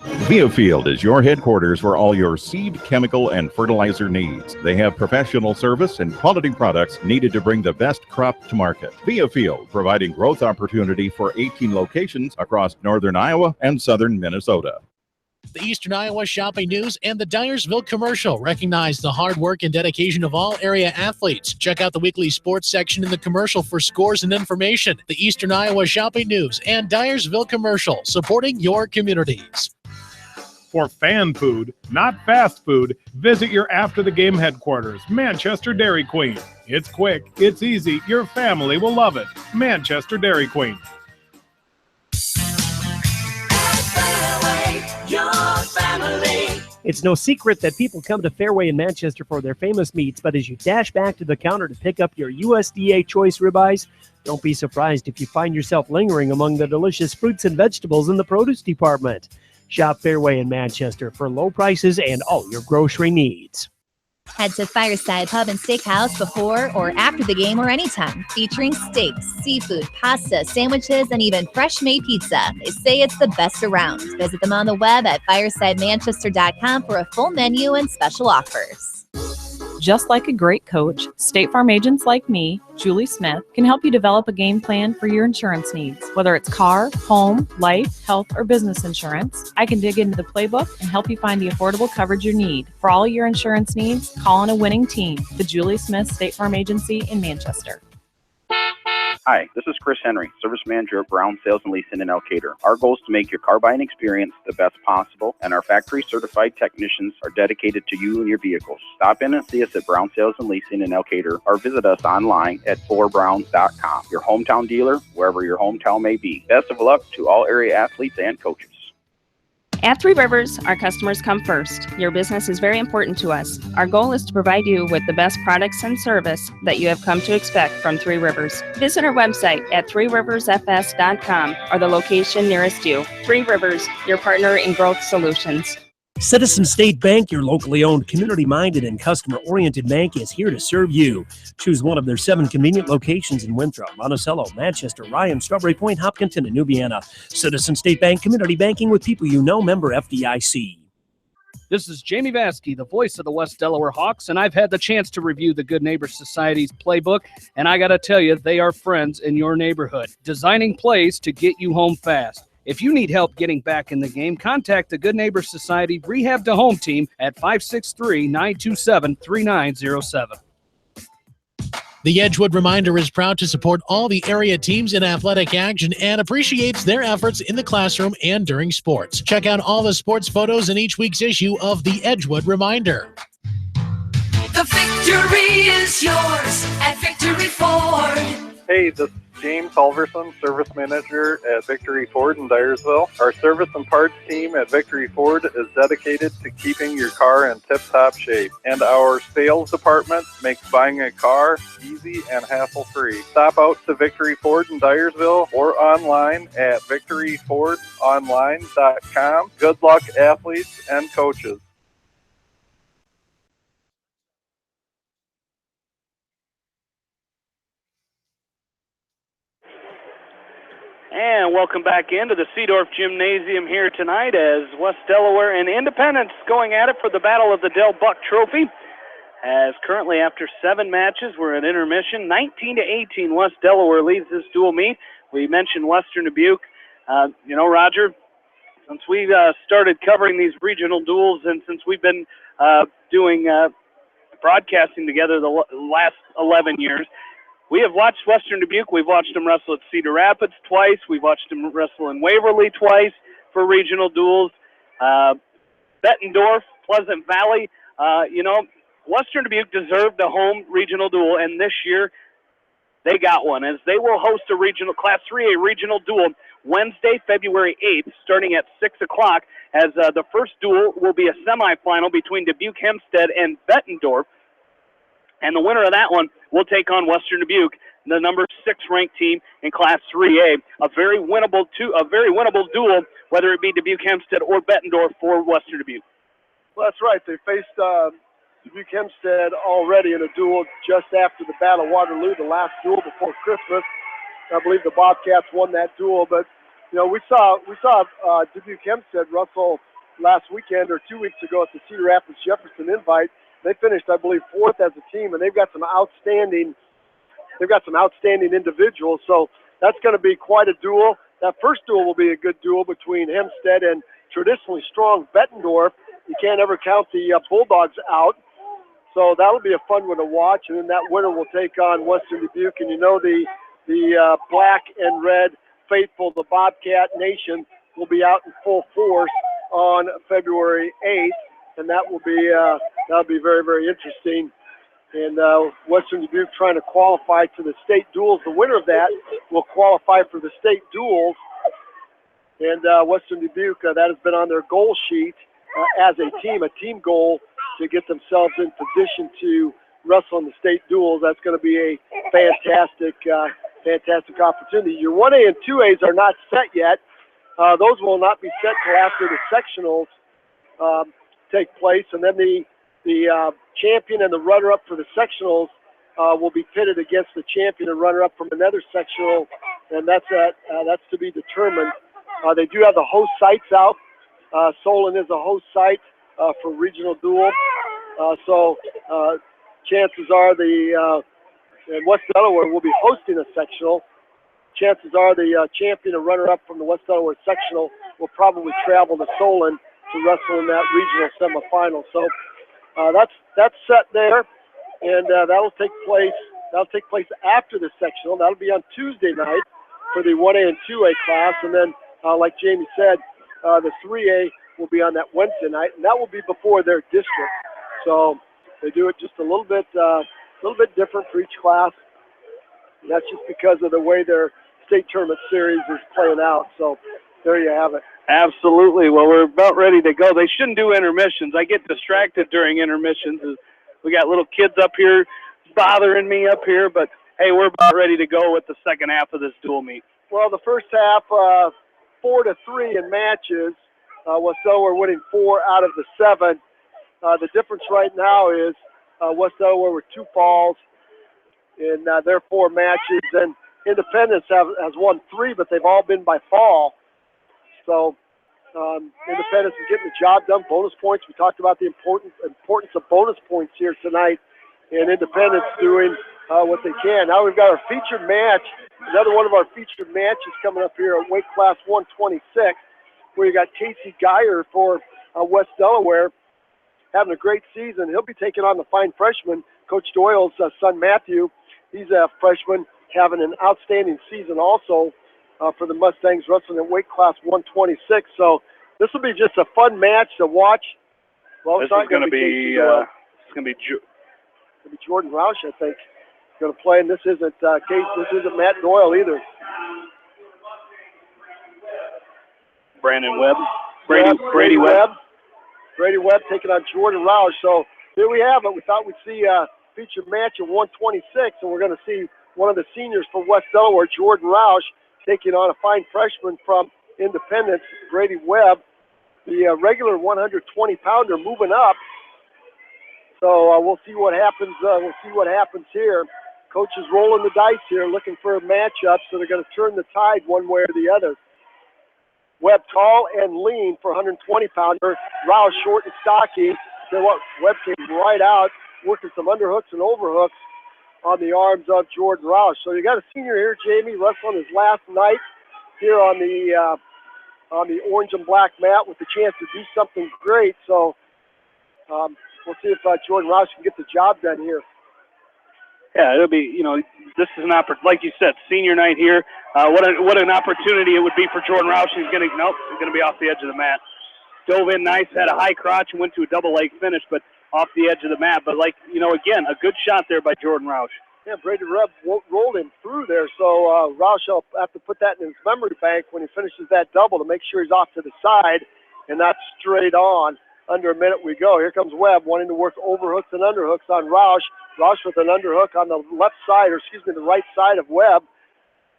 Viafield is your headquarters for all your seed, chemical, and fertilizer needs. They have professional service and quality products needed to bring the best crop to market. Viafield, providing growth opportunity for 18 locations across northern Iowa and southern Minnesota. The Eastern Iowa Shopping News and the Dyersville Commercial recognize the hard work and dedication of all area athletes. Check out the weekly sports section in the commercial for scores and information. The Eastern Iowa Shopping News and Dyersville Commercial, supporting your communities. For fan food, not fast food, visit your after-the-game headquarters, Manchester Dairy Queen. It's quick, it's easy, your family will love it. Manchester Dairy Queen. It's no secret that people come to Fairway in Manchester for their famous meats, but as you dash back to the counter to pick up your USDA choice ribeyes, don't be surprised if you find yourself lingering among the delicious fruits and vegetables in the produce department. Shop Fairway in Manchester for low prices and all your grocery needs. Head to Fireside Pub and Steakhouse before or after the game or anytime, featuring steaks, seafood, pasta, sandwiches, and even fresh-made pizza. They say it's the best around. Visit them on the web at firesidemanchester.com for a full menu and special offers. Just like a great coach, State Farm agents like me, Julie Smith, can help you develop a game plan for your insurance needs. Whether it's car, home, life, health, or business insurance, I can dig into the playbook and help you find the affordable coverage you need. For all your insurance needs, call on a winning team, the Julie Smith State Farm Agency in Manchester. Hi, this is Chris Henry, Service Manager at Brown Sales and Leasing in Elkader. Our goal is to make your car buying experience the best possible, and our factory-certified technicians are dedicated to you and your vehicles. Stop in and see us at Brown Sales and Leasing in Elkader, or visit us online at 4browns.com. Your hometown dealer, wherever your hometown may be. Best of luck to all area athletes and coaches. At Three Rivers, our customers come first. Your business is very important to us. Our goal is to provide you with the best products and service that you have come to expect from Three Rivers. Visit our website at threeriversfs.com or the location nearest you. Three Rivers, your partner in growth solutions. Citizen State Bank, your locally owned, community-minded, and customer-oriented bank, is here to serve you. Choose one of their 7 convenient locations in Winthrop, Monticello, Manchester, Ryan, Strawberry Point, Hopkinton, and Nubiana. Citizen State Bank, community banking with people you know, member FDIC. This is Jamie Vaskey, the voice of the West Delaware Hawks, and I've had the chance to review the Good Neighbor Society's playbook, and I got to tell you, they are friends in your neighborhood, designing plays to get you home fast. If you need help getting back in the game, contact the Good Neighbor Society Rehab to Home team at 563-927-3907. The Edgewood Reminder is proud to support all the area teams in athletic action and appreciates their efforts in the classroom and during sports. Check out all the sports photos in each week's issue of the Edgewood Reminder. The victory is yours at Victory Ford. Hey, this is James Halverson, Service Manager at Victory Ford in Dyersville. Our service and parts team at Victory Ford is dedicated to keeping your car in tip-top shape. And our sales department makes buying a car easy and hassle-free. Stop out to Victory Ford in Dyersville or online at victoryfordonline.com. Good luck, athletes and coaches. And welcome back into the Seedorf Gymnasium here tonight as West Delaware and Independence going at it for the Battle of the Del Buck Trophy. As currently after 7 matches, we're at intermission. 19-18, West Delaware leads this dual meet. We mentioned Western Dubuque. Roger, since we started covering these regional duels and since we've been doing broadcasting together the last 11 years, we have watched Western Dubuque. We've watched them wrestle at Cedar Rapids twice. We've watched them wrestle in Waverly twice for regional duels. Bettendorf, Pleasant Valley. Western Dubuque deserved a home regional duel, and this year they got one as they will host a regional Class 3A regional duel Wednesday, February 8th, starting at 6 o'clock, as the first duel will be a semifinal between Dubuque Hempstead and Bettendorf. And the winner of that one will take on Western Dubuque, the number 6 ranked team in Class 3A. A very winnable duel, whether it be Dubuque Hempstead or Bettendorf for Western Dubuque. Well, that's right. They faced Dubuque Hempstead already in a duel just after the Battle of Waterloo, the last duel before Christmas. I believe the Bobcats won that duel, but we saw Dubuque Hempstead wrestle last weekend or 2 weeks ago at the Cedar Rapids Jefferson Invite. They finished, I believe, 4th as a team, and they've got some outstanding individuals. So that's going to be quite a duel. That first duel will be a good duel between Hempstead and traditionally strong Bettendorf. You can't ever count the Bulldogs out. So that'll be a fun one to watch. And then that winner will take on Western Dubuque. And the black and red faithful, the Bobcat Nation, will be out in full force on February 8th. And that'll be very, very interesting. And Western Dubuque trying to qualify to the state duels. The winner of that will qualify for the state duels. And Western Dubuque, that has been on their goal sheet as a team goal to get themselves in position to wrestle in the state duels. That's going to be a fantastic opportunity. Your 1A and 2As are not set yet. Those will not be set till after the sectionals take place, and then the champion and the runner-up for the sectionals will be pitted against the champion and runner-up from another sectional, and that's to be determined. They do have the host sites out. Solon is a host site for regional duel, so chances are and West Delaware will be hosting a sectional. Chances are the champion and runner-up from the West Delaware sectional will probably travel to Solon to wrestle in that regional semifinal. So that's set there, and that'll take place after the sectional. That'll be on Tuesday night for the 1A and 2A class, and then like Jamie said, the 3A will be on that Wednesday night, and that will be before their district. So they do it just a little bit different for each class. And that's just because of the way their state tournament series is playing out. So there you have it. Absolutely. Well, we're about ready to go. They shouldn't do intermissions. I get distracted during intermissions. We got little kids up here bothering me up here, but hey, we're about ready to go with the second half of this dual meet. Well, the first half, 4-3 in matches. West Delaware winning 4 out of the 7. The difference right now is West Delaware with 2 falls in their 4 matches, and Independence has won 3, but they've all been by fall. So Independence is getting the job done. Bonus points. We talked about the importance of bonus points here tonight, and Independence doing what they can. Now we've got our featured match, another one of our featured matches coming up here at weight class 126, where you got Casey Geyer for West Delaware, having a great season. He'll be taking on the fine freshman, Coach Doyle's son Matthew. He's a freshman, having an outstanding season also for the Mustangs, wrestling at weight class 126. So this will be just a fun match to watch. Well, this is going to be Jordan Roush, I think, going to play, and this isn't This isn't Matt Doyle either. Brandon Webb, Brady Webb. Brady Webb taking on Jordan Roush. So here we have it. We thought we'd see a featured match at 126, and we're going to see one of the seniors for West Delaware, Jordan Roush, taking on a fine freshman from Independence, Brady Webb, the regular 120-pounder moving up. So we'll see what happens. We'll see what happens here. Coach is rolling the dice here, looking for matchups that are going to turn the tide one way or the other. Webb tall and lean for 120-pounder. Roush short and stocky. So what? Webb came right out, working some underhooks and overhooks on the arms of Jordan Roush. So you got a senior here, Jamie, wrestling his last night here on the orange and black mat with the chance to do something great. So we'll see if Jordan Roush can get the job done here. Yeah, it'll be, this is an opportunity, like you said, senior night here. What an opportunity it would be for Jordan Roush. He's going to be off the edge of the mat. Dove in nice, had a high crotch, and went to a double leg finish, but off the edge of the mat. But again, a good shot there by Jordan Roush. Yeah, Brady Webb rolled him through there, so Roush will have to put that in his memory bank when he finishes that double to make sure he's off to the side and not straight on. Under a minute we go. Here comes Webb wanting to work overhooks and underhooks on Roush. Roush with an underhook on the the right side of Webb.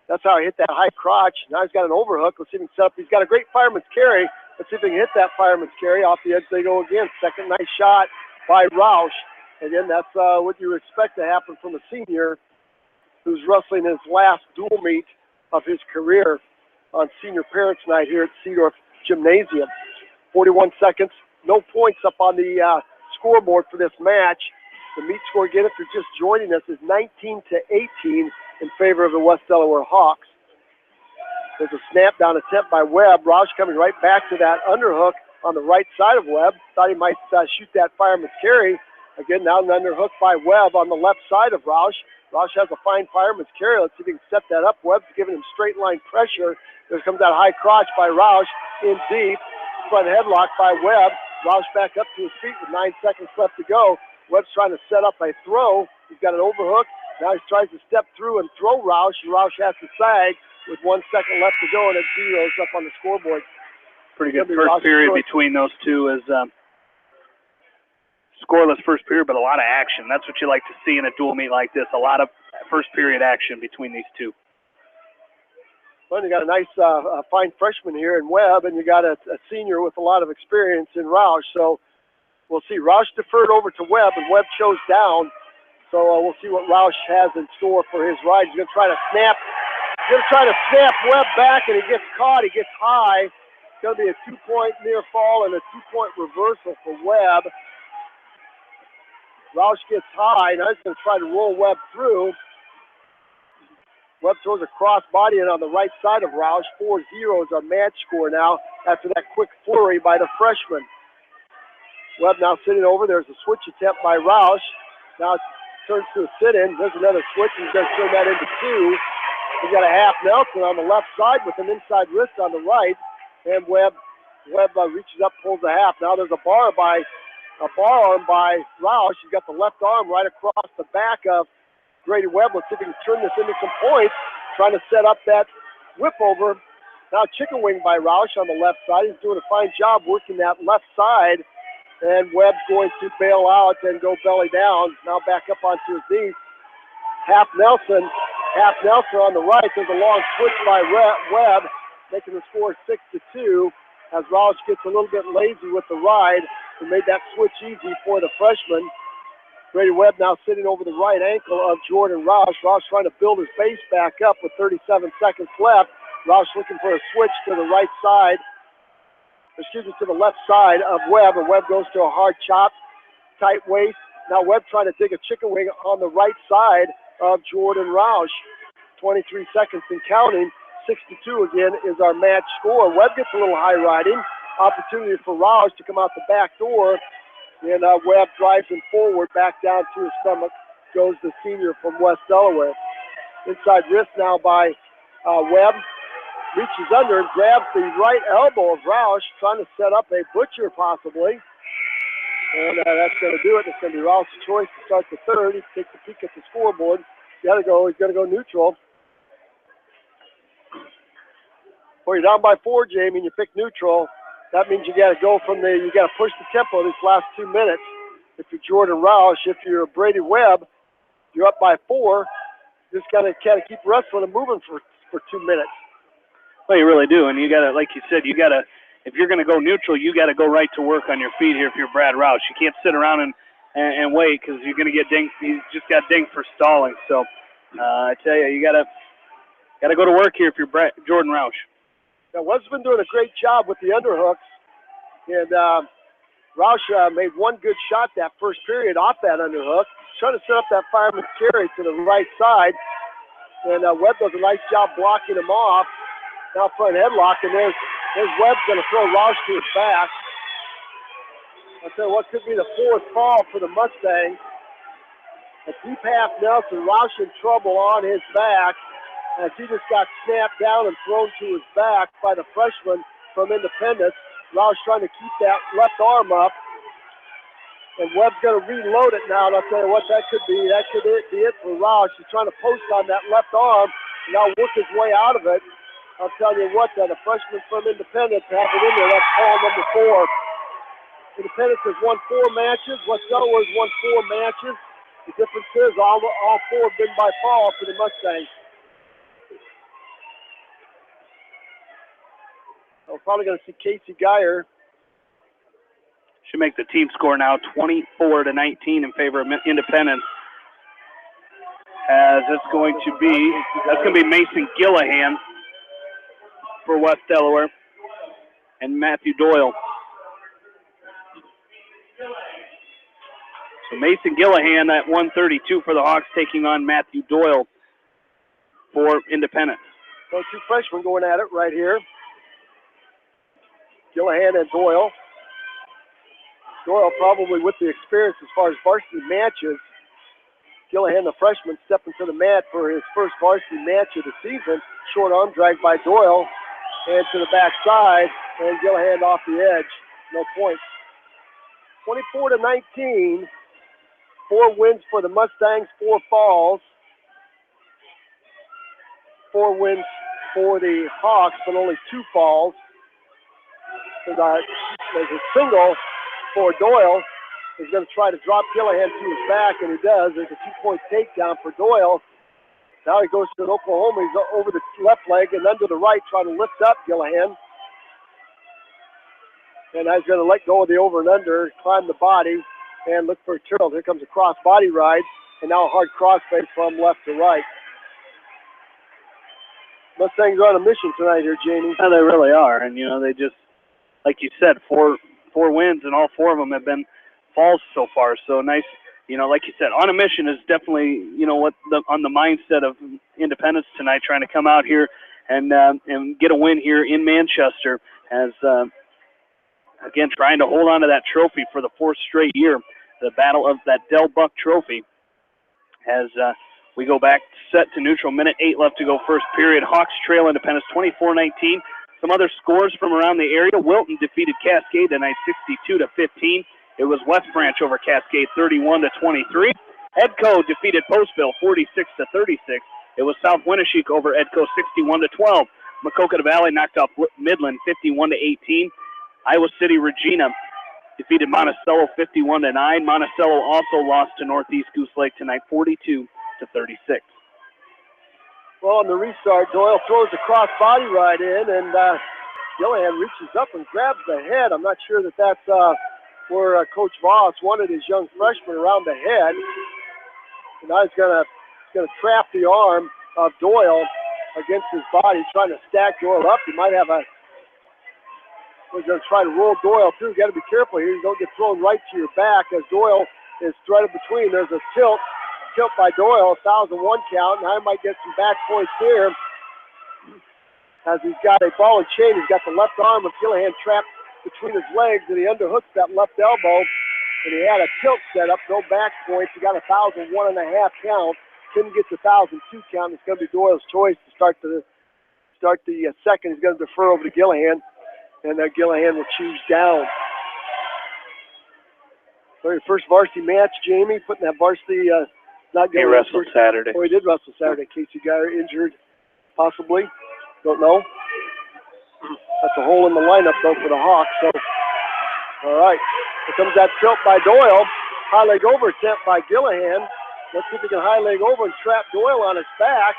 That's how he hit that high crotch. Now he's got an overhook. Let's see if he can set up. He's got a great fireman's carry. Let's see if he can hit that fireman's carry. Off the edge they go again. Second nice shot by Roush. Again, that's what you expect to happen from a senior who's wrestling his last dual meet of his career on Senior Parents Night here at Seedorf Gymnasium. 41 seconds. No points up on the scoreboard for this match. The meet score, again, if you're just joining us, is 19-18 in favor of the West Delaware Hawks. There's a snap down attempt by Webb. Roush coming right back to that underhook on the right side of Webb. Thought he might shoot that fireman's carry. Again, now an underhook by Webb on the left side of Roush. Roush has a fine fireman's carry. Let's see if he can set that up. Webb's giving him straight line pressure. There comes that high crotch by Roush in deep. Front headlock by Webb. Roush back up to his feet with 9 seconds left to go. Webb's trying to set up a throw. He's got an overhook. Now he tries to step through and throw Roush. Roush has to sag with 1 second left to go, and it zeroes up on the scoreboard. Pretty good first period between those two is scoreless first period, but a lot of action. That's what you like to see in a dual meet like this, a lot of first period action between these two. Well, you got a nice fine freshman here in Webb, and you got a senior with a lot of experience in Roush. So we'll see. Roush deferred over to Webb, and Webb chose down. So we'll see what Roush has in store for his ride. He's going to try to snap. He's going to try to snap Webb back, and he gets caught. He gets high. It's going to be a 2-point near fall and a 2-point reversal for Webb. Roush gets high. Now he's going to try to roll Webb through. Webb throws a cross body in on the right side of Roush. 4-0 is our match score now after that quick flurry by the freshman. Webb now sitting over. There's a switch attempt by Roush. Now it turns to a sit-in. There's another switch. He's going to turn that into 2. He's got a half Nelson on the left side with an inside wrist on the right. And Webb reaches up, pulls the half. Now there's a bar arm by Roush. He's got the left arm right across the back of Brady Webb. Let's see if he can turn this into some points. Trying to set up that whip over. Now chicken wing by Roush on the left side. He's doing a fine job working that left side. And Webb's going to bail out and go belly down. Now back up onto his knees. Half Nelson on the right. There's a long switch by Webb, making the score 6-2 as Roush gets a little bit lazy with the ride and made that switch easy for the freshman. Brady Webb now sitting over the right ankle of Jordan Roush. Roush trying to build his base back up with 37 seconds left. Roush looking for a switch to the right side. To the left side of Webb, and Webb goes to a hard chop, tight waist. Now Webb trying to dig a chicken wing on the right side of Jordan Roush. 23 seconds and counting. 62 again is our match score. Webb gets a little high riding. Opportunity for Roush to come out the back door. And Webb drives him forward, back down to his stomach. Goes the senior from West Delaware. Inside wrist now by Webb. Reaches under and grabs the right elbow of Roush, trying to set up a butcher possibly. And that's going to do it. It's going to be Roush's choice to start the third. He takes a peek at the scoreboard. He's got to go neutral. Well, you're down by 4, Jamie, and you pick neutral. That means you got to go you got to push the tempo these last 2 minutes. If you're Jordan Roush, if you're Brady Webb, you're up by 4. Just got to kind of keep wrestling and moving for 2 minutes. Well, you really do, and you got to, like you said, if you're going to go neutral, you got to go right to work on your feet here if you're Brad Roush. You can't sit around and wait because you're going to get dinged. He's just got dinged for stalling. So I tell you, you got to go to work here if you're Jordan Roush. Now, Webb's been doing a great job with the underhooks, and Roush made one good shot that first period off that underhook, trying to set up that fireman's carry to the right side, and Webb does a nice job blocking him off. Now front headlock, and there's Webb going to throw Roush to his back. I'll tell you what could be the 4th fall for the Mustangs. A deep half Nelson, Roush in trouble on his back, as he just got snapped down and thrown to his back by the freshman from Independence. Roush trying to keep that left arm up. And Webb's going to reload it now, and I'll tell you what that could be. That could be it for Roush. He's trying to post on that left arm and now work his way out of it. I'll tell you what, the freshman from Independence have it in there. That's call number 4. Independence has won 4 matches. West Delaware's won 4 matches. The difference is all 4 have been by fall for the Mustangs. We're probably going to see Casey Geyer. Should make the team score now 24-19 in favor of Independence. As that's going to be Mason Gillahan for West Delaware and Matthew Doyle. So Mason Gillahan at 132 for the Hawks, taking on Matthew Doyle for Independence. So 2 freshmen going at it right here. Gillahan and Doyle. Doyle probably with the experience as far as varsity matches. Gillahan, the freshman, stepping to the mat for his first varsity match of the season. Short arm drag by Doyle. And to the backside, and Gillahan off the edge. No points. 24-19. 4 wins for the Mustangs, 4 falls. 4 wins for the Hawks, but only 2 falls. There's a single for Doyle. He's going to try to drop Gillahan to his back, and he does. There's a 2-point takedown for Doyle. Now he goes to an Oklahoma. He's over the left leg and under the right, trying to lift up Gillahan. And now he's going to let go of the over and under, climb the body, and look for a turtle. Here comes a cross body ride, and now a hard crossface from left to right. Mustangs are on a mission tonight here, Jamie. Yeah, they really are. And, they just, like you said, four wins, and all 4 of them have been falls so far. So nice. Like you said, on a mission is definitely, on the mindset of Independence tonight, trying to come out here and get a win here in Manchester as, again, trying to hold on to that trophy for the 4th straight year, the battle of that Del Buck trophy. As we go back set to neutral, minute 8 left to go first period. Hawks trail Independence 24-19. Some other scores from around the area. Wilton defeated Cascade tonight 62-15. It was West Branch over Cascade 31-23. Edco defeated Postville 46-36. It was South Winneshiek over Edco 61-12. Maquoketa Valley knocked off Midland 51-18. Iowa City Regina defeated Monticello 51-9. Monticello also lost to Northeast Goose Lake tonight 42-36. Well, on the restart, Doyle throws the cross body right in, and Gillahan reaches up and grabs the head. I'm not sure that's where Coach Voss wanted his young freshman around the head. And now he's going to trap the arm of Doyle against his body, trying to stack Doyle up. He might have we're going to try to roll Doyle too. You got to be careful here. You don't get thrown right to your back as Doyle is threaded between. There's a tilt tilt by Doyle, 1,001 count. Now he might get some back points here as he's got a ball and chain. He's got the left arm of Gillihan trapped between his legs, and he underhooks that left elbow, and he had a tilt set up, no back points. He got 1,001.5 count. Couldn't get the 1,002 count. It's going to be Doyle's choice to start the second. He's going to defer over to Gillihan, and Gillihan will choose down. So your first varsity match, Jamie, putting that varsity not He getting wrestled Saturday. Oh, he did wrestle Saturday. Casey Geyer injured, possibly. Don't know. That's a hole in the lineup, though, for the Hawks. So, all right. Here comes that tilt by Doyle. High leg over attempt by Gillihan. Let's see if he can high leg over and trap Doyle on his back.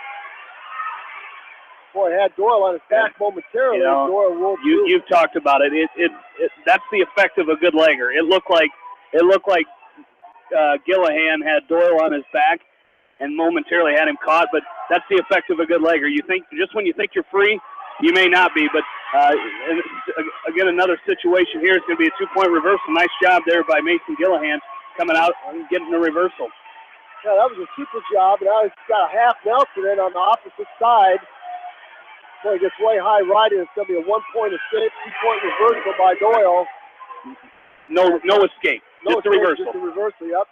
Boy, had Doyle on his back momentarily. You know, Doyle rolled through. you've talked about it. That's the effect of a good legger. It looked like Gillihan had Doyle on his back and momentarily had him caught, but that's the effect of a good legger. You think just when you think you're free, you may not be, but and again, another situation here is going to be a 2-point reversal. Nice job there by Mason Gillihan coming out and getting the reversal. Yeah, that was a super job. Now he's got a half Nelson in on the opposite side. Boy, he gets way high riding. It's going to be a 1-point escape, 2-point reversal by Doyle. No escape. Just a reversal. Just a reversal, yep.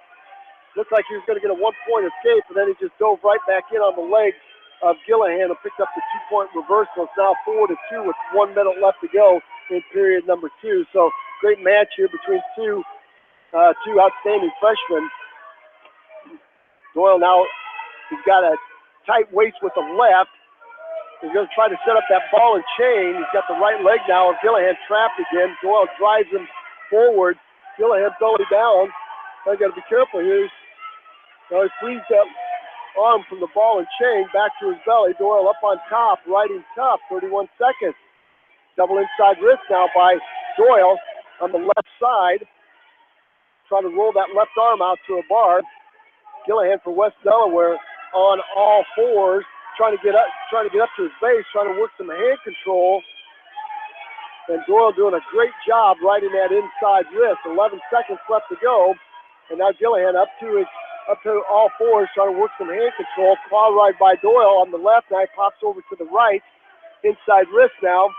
Looked like he was going to get a 1-point escape, and then he just dove right back in on the legs of Gillihan and picked up the 2-point reversal. It's now 4-2 with 1 minute left to go in period number 2. So great match here between two outstanding freshmen. Doyle now, he's got a tight waist with the left. He's going to try to set up that ball and chain. He's got the right leg now, and Gillihan trapped again. Doyle drives him forward. Gillihan belly down. I got to be careful here. Now he frees that arm from the ball and chain back to his belly. Doyle up on top, riding tough, 31 seconds. Double inside wrist now by Doyle on the left side. Trying to roll that left arm out to a bar. Gillihan for West Delaware on all fours, trying to get up to his base, trying to work some hand control. And Doyle doing a great job riding that inside wrist. 11 seconds left to go. And now Gillihan up to all fours, trying to work some hand control. Claw ride by Doyle on the left. Now he pops over to the right. Inside wrist now.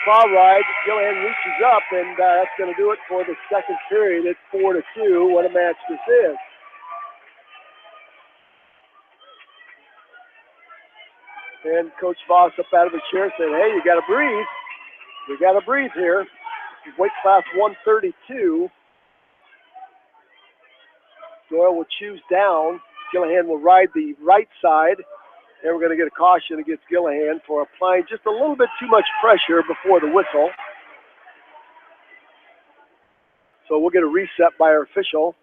Claw ride. Gillihan reaches up, and that's going to do it for the second period. It's 4-2. What a match this is. And Coach Voss up out of his chair saying, hey, you got to breathe. You got to breathe here. Weight class 132. Doyle will choose down. Gillihan will ride the right side. And we're going to get a caution against Gillihan for applying just a little bit too much pressure before the whistle. So we'll get a reset by our official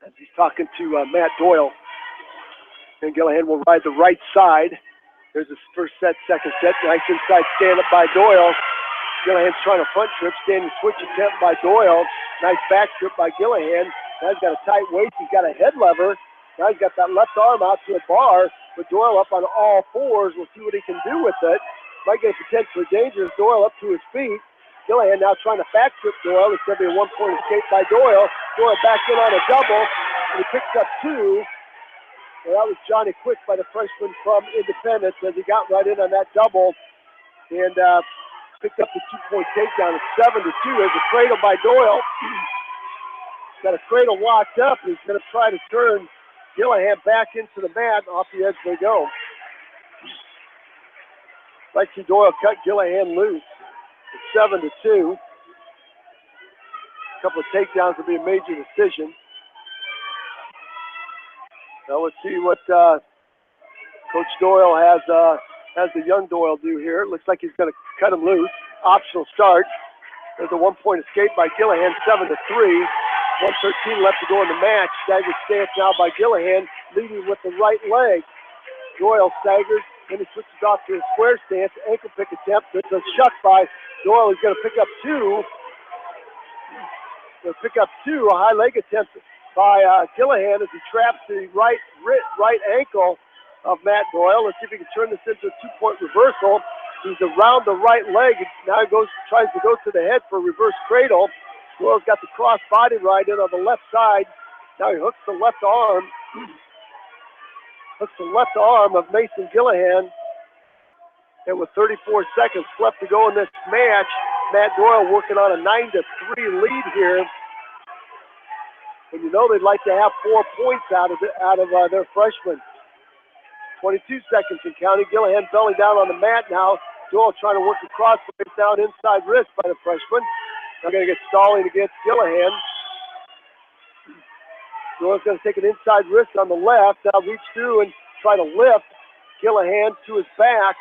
as he's talking to Matt Doyle. And Gillihan will ride the right side. There's his first set, second set. Nice inside stand-up by Doyle. Gillihan's trying to front trip. Standing switch attempt by Doyle. Nice back trip by Gillihan. Now he's got a tight waist. He's got a head lever. Now he's got that left arm out to a bar. But Doyle up on all fours. We'll see what he can do with it. Might get potentially dangerous. Doyle up to his feet. Gillihan now trying to back trip Doyle. It's going to be a 1-point escape by Doyle. Doyle back in on a double. And he picks up 2. Well, that was Johnny Quick by the freshman from Independence as he got right in on that double and picked up the 2-point takedown. It's 7-2. There's a cradle by Doyle. Got a cradle locked up. He's going to try to turn Gillihan back into the mat. Off the edge they go. Like see Doyle cut Gillihan loose. It's 7-2. A couple of takedowns will be a major decision. Now let's see what Coach Doyle has the young Doyle do here. It looks like he's going to cut him loose. Optional start. There's a 1-point escape by Gillihan, 7-3. 1:13 left to go in the match. Staggered stance now by Gillihan, leading with the right leg. Doyle staggers, then he switches off to a square stance. Ankle pick attempt. There's a shuck by Doyle. He's going to pick up 2. He'll pick up 2. A high leg attempt by Gillihan as he traps the right ankle of Matt Doyle. Let's see if he can turn this into a 2-point reversal. He's around the right leg. Now he tries to go to the head for a reverse cradle. Doyle's got the cross body ride in on the left side. Now he hooks the left arm. Hooks the left arm of Mason Gillihan. And with 34 seconds left to go in this match, Matt Doyle working on a 9-3 lead here. And you know they'd like to have 4 points out of their freshman. 22 seconds and counting. Gillihan belly down on the mat now. Doyle trying to work across, but it's down inside wrist by the freshman. They're going to get stalling against Gillihan. Doyle's going to take an inside wrist on the left. Now reach through and try to lift Gillihan to his back.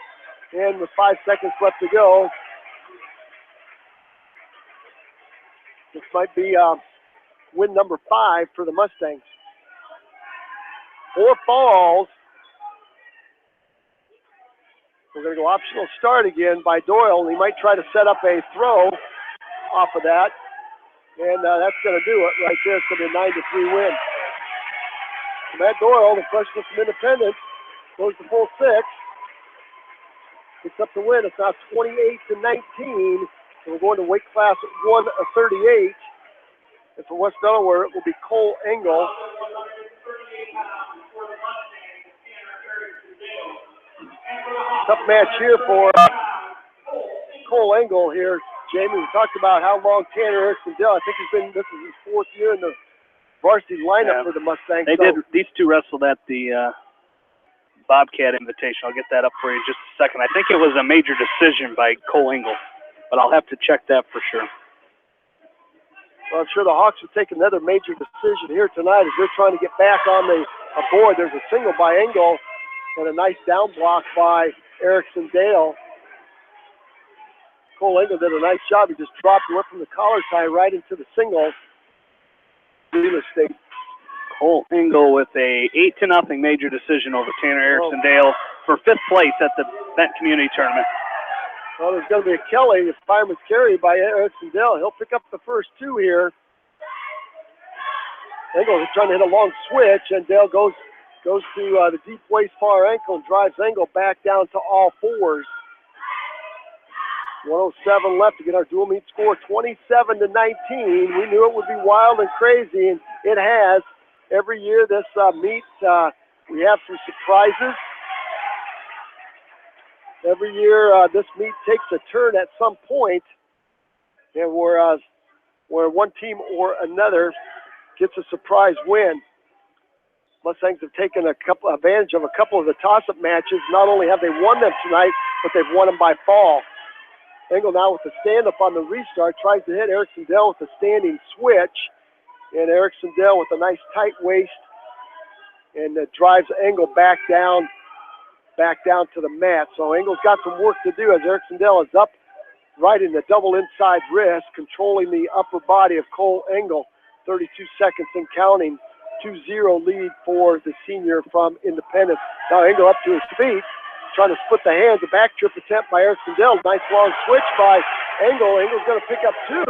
And with 5 seconds left to go, this might be win number 5 for the Mustangs. 4 falls. We're going to go optional start again by Doyle. He might try to set up a throw off of that. And that's going to do it right there. It's going to be a 9-3 win. Matt Doyle, the freshman from Independence, goes to full 6. Picks up the win. It's now 28-19. So we're going to weight class 138. And for West Delaware, it will be Cole Engel. Tough match here for Cole Engel here. Jamie, we talked about how long Tanner Erickson-Dale, I think this is his 4th year in the varsity lineup for the Mustangs. These two wrestled at the Bobcat Invitation. I'll get that up for you in just a second. I think it was a major decision by Cole Engel, but I'll have to check that for sure. Well, I'm sure the Hawks will take another major decision here tonight as they're trying to get back on the board. There's a single by Engel and a nice down block by Erickson-Dale. Cole Engel did a nice job. He just dropped and went from the collar tie right into the single. Real estate. Cole Engel with a 8-0 major decision over Tanner Erickson-Dale for 5th place at the Bent Community Tournament. Well, there's going to be a Kelly, a fireman's carry by Erickson-Dale. He'll pick up the first 2 here. Engel is trying to hit a long switch, and Dale goes to the deep waist far ankle and drives Engel back down to all 4s. 107 left to get our dual meet score, 27-19. We knew it would be wild and crazy, and it has. Every year this meet, we have some surprises. Every year this meet takes a turn at some point, and where one team or another gets a surprise win. Mustangs have taken advantage of a couple of the toss-up matches. Not only have they won them tonight, but they've won them by fall. Engel now with the stand-up on the restart, tries to hit Erickson-Dale with a standing switch. And Erickson-Dale with a nice tight waist and drives Engel back down to the mat. So Engel's got some work to do as Erickson-Dale is up right in the double inside wrist, controlling the upper body of Cole Engel. 32 seconds and counting. 2-0 lead for the senior from Independence. Now Engel up to his feet, trying to split the hands. A back trip attempt by Erickson-Dale. Nice long switch by Engel. Engel's going to pick up 2.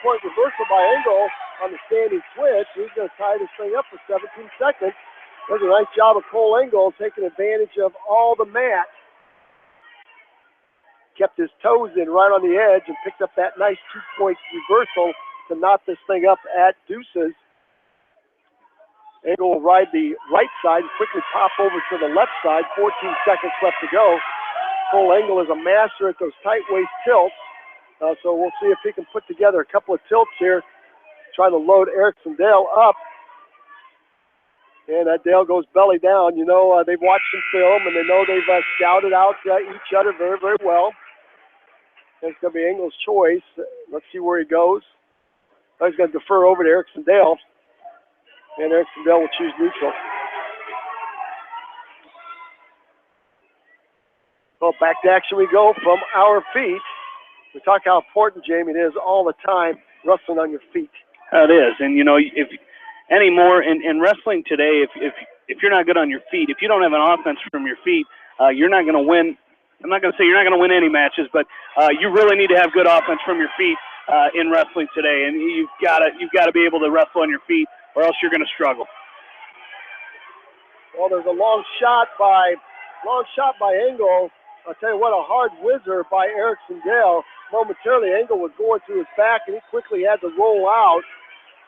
2-point reversal by Engel on the standing switch. He's going to tie this thing up for 17 seconds. There's a nice job of Cole Engel taking advantage of all the mat. Kept his toes in right on the edge and picked up that nice 2-point reversal to knot this thing up at deuces. Engel will ride the right side and quickly pop over to the left side. 14 seconds left to go. Cole Engel is a master at those tight waist tilts. So we'll see if he can put together a couple of tilts here, trying to load Erickson-Dale up. And Dale goes belly down. You know, they've watched some film, and they know they've scouted out each other very, very well. And it's going to be Engel's choice. Let's see where he goes. He's going to defer over to Erickson-Dale. And Erickson-Dale will choose neutral. Well, back to action we go from our feet. We talk how important, Jamie, it is all the time, wrestling on your feet. It is. And, you know, if anymore in wrestling today, if you're not good on your feet, if you don't have an offense from your feet, you're not going to win. I'm not going to say you're not going to win any matches, but you really need to have good offense from your feet in wrestling today. And you've got to be able to wrestle on your feet, or else you're going to struggle. Well, there's a long shot by Engel. I'll tell you what, a hard whizzer by Erickson-Dale. Momentarily, Engel was going to his back, and he quickly had to roll out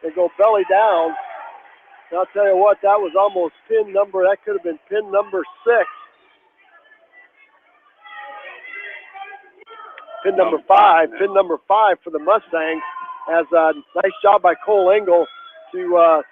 and go belly down. I'll tell you what, that was almost pin number. That could have been pin number 6. Pin number 5. Pin number 5 for the Mustangs. Has a nice job by Cole Engel to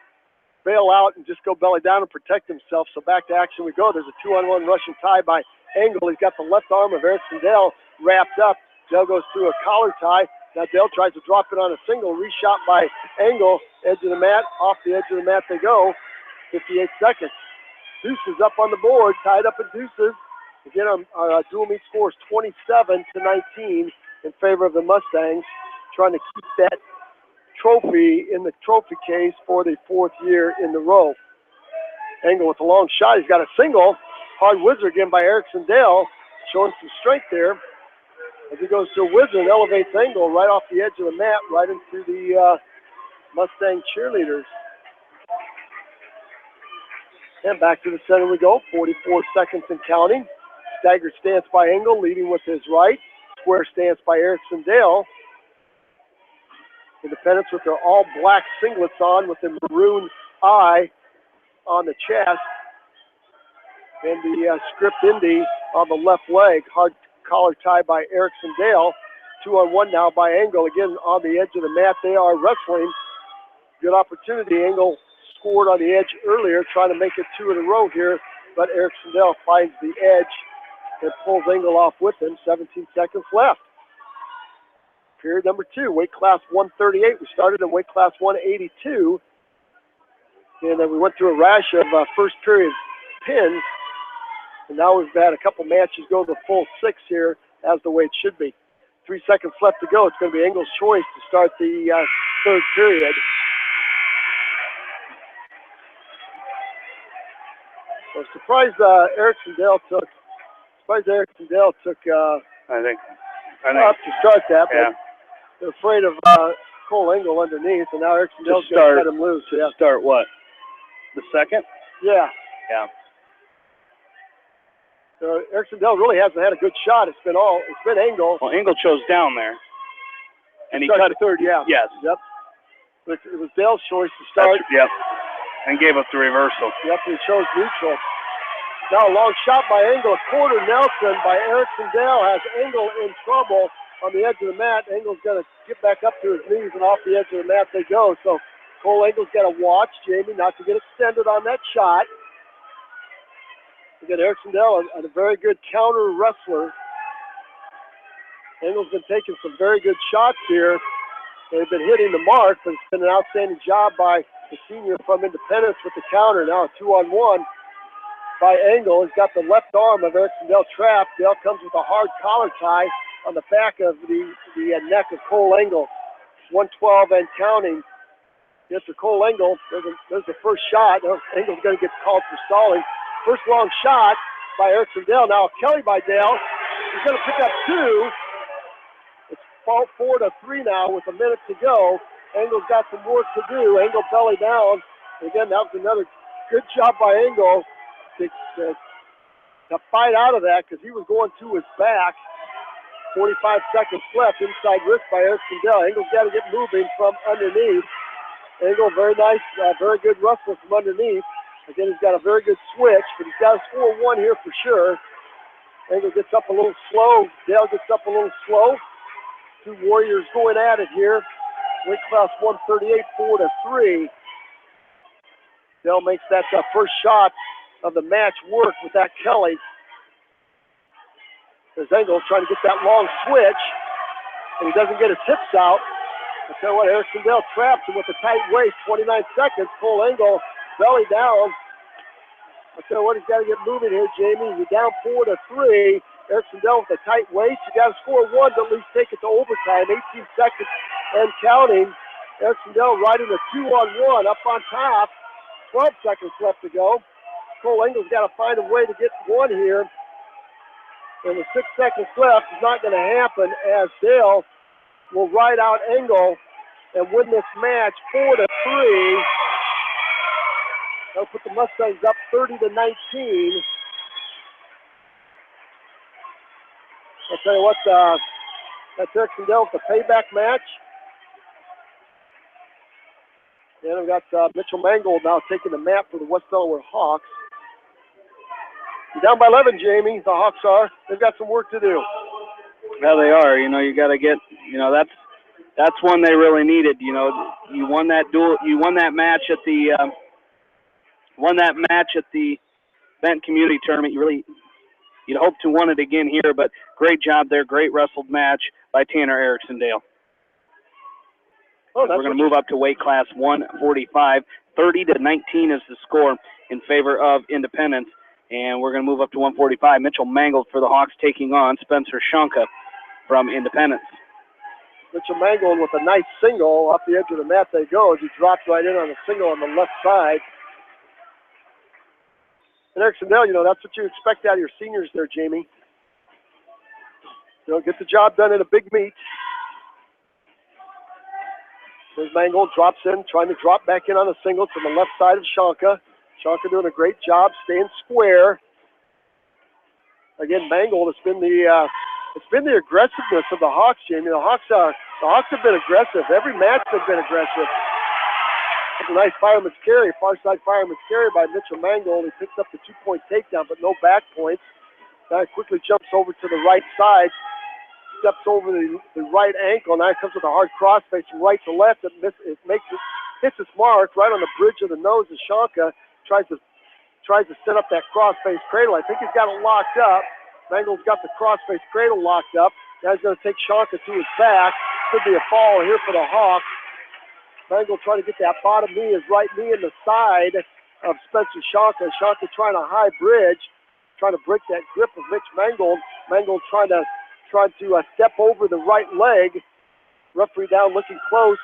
bail out and just go belly down and protect himself. So back to action we go. There's a 2-on-1 Russian tie by Engel. He's got the left arm of Erickson Dale wrapped up. Dale goes through a collar tie. Now Dale tries to drop it on a single. Reshot by Engel. Edge of the mat. Off the edge of the mat they go. 58 seconds. Deuces up on the board. Tied up in deuces. Again, our dual meet score is 27-19 in favor of the Mustangs. Trying to keep that trophy in the trophy case for the 4th year in the row. Engel with a long shot. He's got a single. Hard whizzer again by Erickson Dale. Showing some strength there. As he goes to a whizzer and elevates Engel right off the edge of the mat, right into the Mustang cheerleaders. And back to the center we go. 44 seconds and counting. Staggered stance by Engel, leading with his right. Square stance by Erickson Dale. Independence with their all-black singlets on with the maroon eye on the chest. And the script Indy on the left leg. Hard collar tie by Erickson Dale. 2-on-1 now by Engel. Again, on the edge of the mat, they are wrestling. Good opportunity. Engel scored on the edge earlier, trying to make it 2 in a row here. But Erickson Dale finds the edge and pulls Engel off with him. 17 seconds left. Period number 2, weight class 138. We started in weight class 182. And then we went through a rash of first period pins. And now we've had a couple matches go the full 6 here, as the way it should be. 3 seconds left to go. It's going to be Engel's choice to start the 3rd period. So surprised Erickson Dale took. I think up to start that, but they're afraid of Cole Engel underneath, and now Erickson Dale's going to cut him loose. To start what? The 2nd? Yeah. Yeah. So Erickson Dale really hasn't had a good shot. It's been Engel. Well, Engel chose down there. And he cut the 3rd, yeah. Yes. Yep. But it was Dale's choice to start. Yep. And gave up the reversal. Yep, he chose neutral. Now a long shot by Engel. A quarter Nelson by Erickson Dale has Engel in trouble on the edge of the mat. Engel's going to get back up to his knees, and off the edge of the mat they go. So Cole Engel's got to watch, Jamie, not to get extended on that shot. Again, Erickson Dale, a very good counter wrestler. Engel's been taking some very good shots here. They've been hitting the mark, but it's been an outstanding job by the senior from Independence with the counter. Now a 2-on-1 by Engel. He's got the left arm of Erickson Dale trapped. Dale comes with a hard collar tie on the back of the neck of Cole Engel. 112 and counting. Gets to Cole Engel. There's the first shot. Engel's going to get called for stalling. First long shot by Erickson Dale. Now Kelly by Dale. He's going to pick up 2. It's 4-3 now with a minute to go. Engel's got some work to do. Engel belly down. And again, that was another good job by Engel to fight out of that because he was going to his back. 45 seconds left. Inside wrist by Erickson Dale. Engel's got to get moving from underneath. Engel, very nice, very good wrestler from underneath. Again, he's got a very good switch, but he's got to score 1 here for sure. Engel gets up a little slow. Dale gets up a little slow. 2 Warriors going at it here. Weight class 138, 4-3. Dale makes that first shot of the match work with that Kelly. There's Engel trying to get that long switch, and he doesn't get his hips out. I tell you what, Erickson Dale traps him with a tight waist. 29 seconds. Cole Engel belly down. I tell you what, he's got to get moving here, Jamie. You're down 4-3. Erickson Dale with a tight waist. You got to score 1 to at least take it to overtime. 18 seconds and counting. Erickson Dale riding a 2-on-1 up on top. 12 seconds left to go. Cole Engel's got to find a way to get 1 here. And with 6 seconds left, it's not going to happen as Dale will ride out Engel and win this match 4-3. That'll put the Mustangs up 30-19. I'll tell you what, that's Erickson Dale with the payback match. And we've got Mitchell Mangold now taking the map for the West Delaware Hawks. They're down by 11, Jamie. The Hawks are. They've got some work to do. Well, they are. You got to get. That's one they really needed. You won that duel. You won that match at the. Benton Community Tournament. You'd hope to win it again here, but great job there. Great wrestled match by Tanner Erickson-Dale. We're going to move up to weight class 145. 30-19 is the score in favor of Independence. And we're going to move up to 145. Mitchell Mangold for the Hawks taking on Spencer Shonka from Independence. Mitchell Mangold with a nice single off the edge of the mat they go as he drops right in on a single on the left side. And Erickson-Dale, that's what you expect out of your seniors there, Jamie. Get the job done in a big meet. There's Mangold, drops in, trying to drop back in on a single to the left side of Shonka. Shonka doing a great job staying square. Again, Mangold, it's been the aggressiveness of the Hawks, Jamie. The Hawks have been aggressive. Every match they've been aggressive. It's a nice fireman's carry, far side fireman's carry by Mitchell Mangold. He picks up the 2-point takedown, but no back points. Now he quickly jumps over to the right side, steps over the right ankle. Now he comes with a hard crossface from right to left. It hits its mark right on the bridge of the nose of Shonka. Tries to set up that crossface cradle. I think he's got it locked up. Mangold's got the crossface cradle locked up. Now he's going to take Shonka to his back. Could be a fall here for the Hawks. Mangold trying to get that bottom knee, his right knee in the side of Spencer Shonka. Shonka trying to high bridge, trying to break that grip of Mitch Mangold. Mangold trying to step over the right leg. Referee down looking close.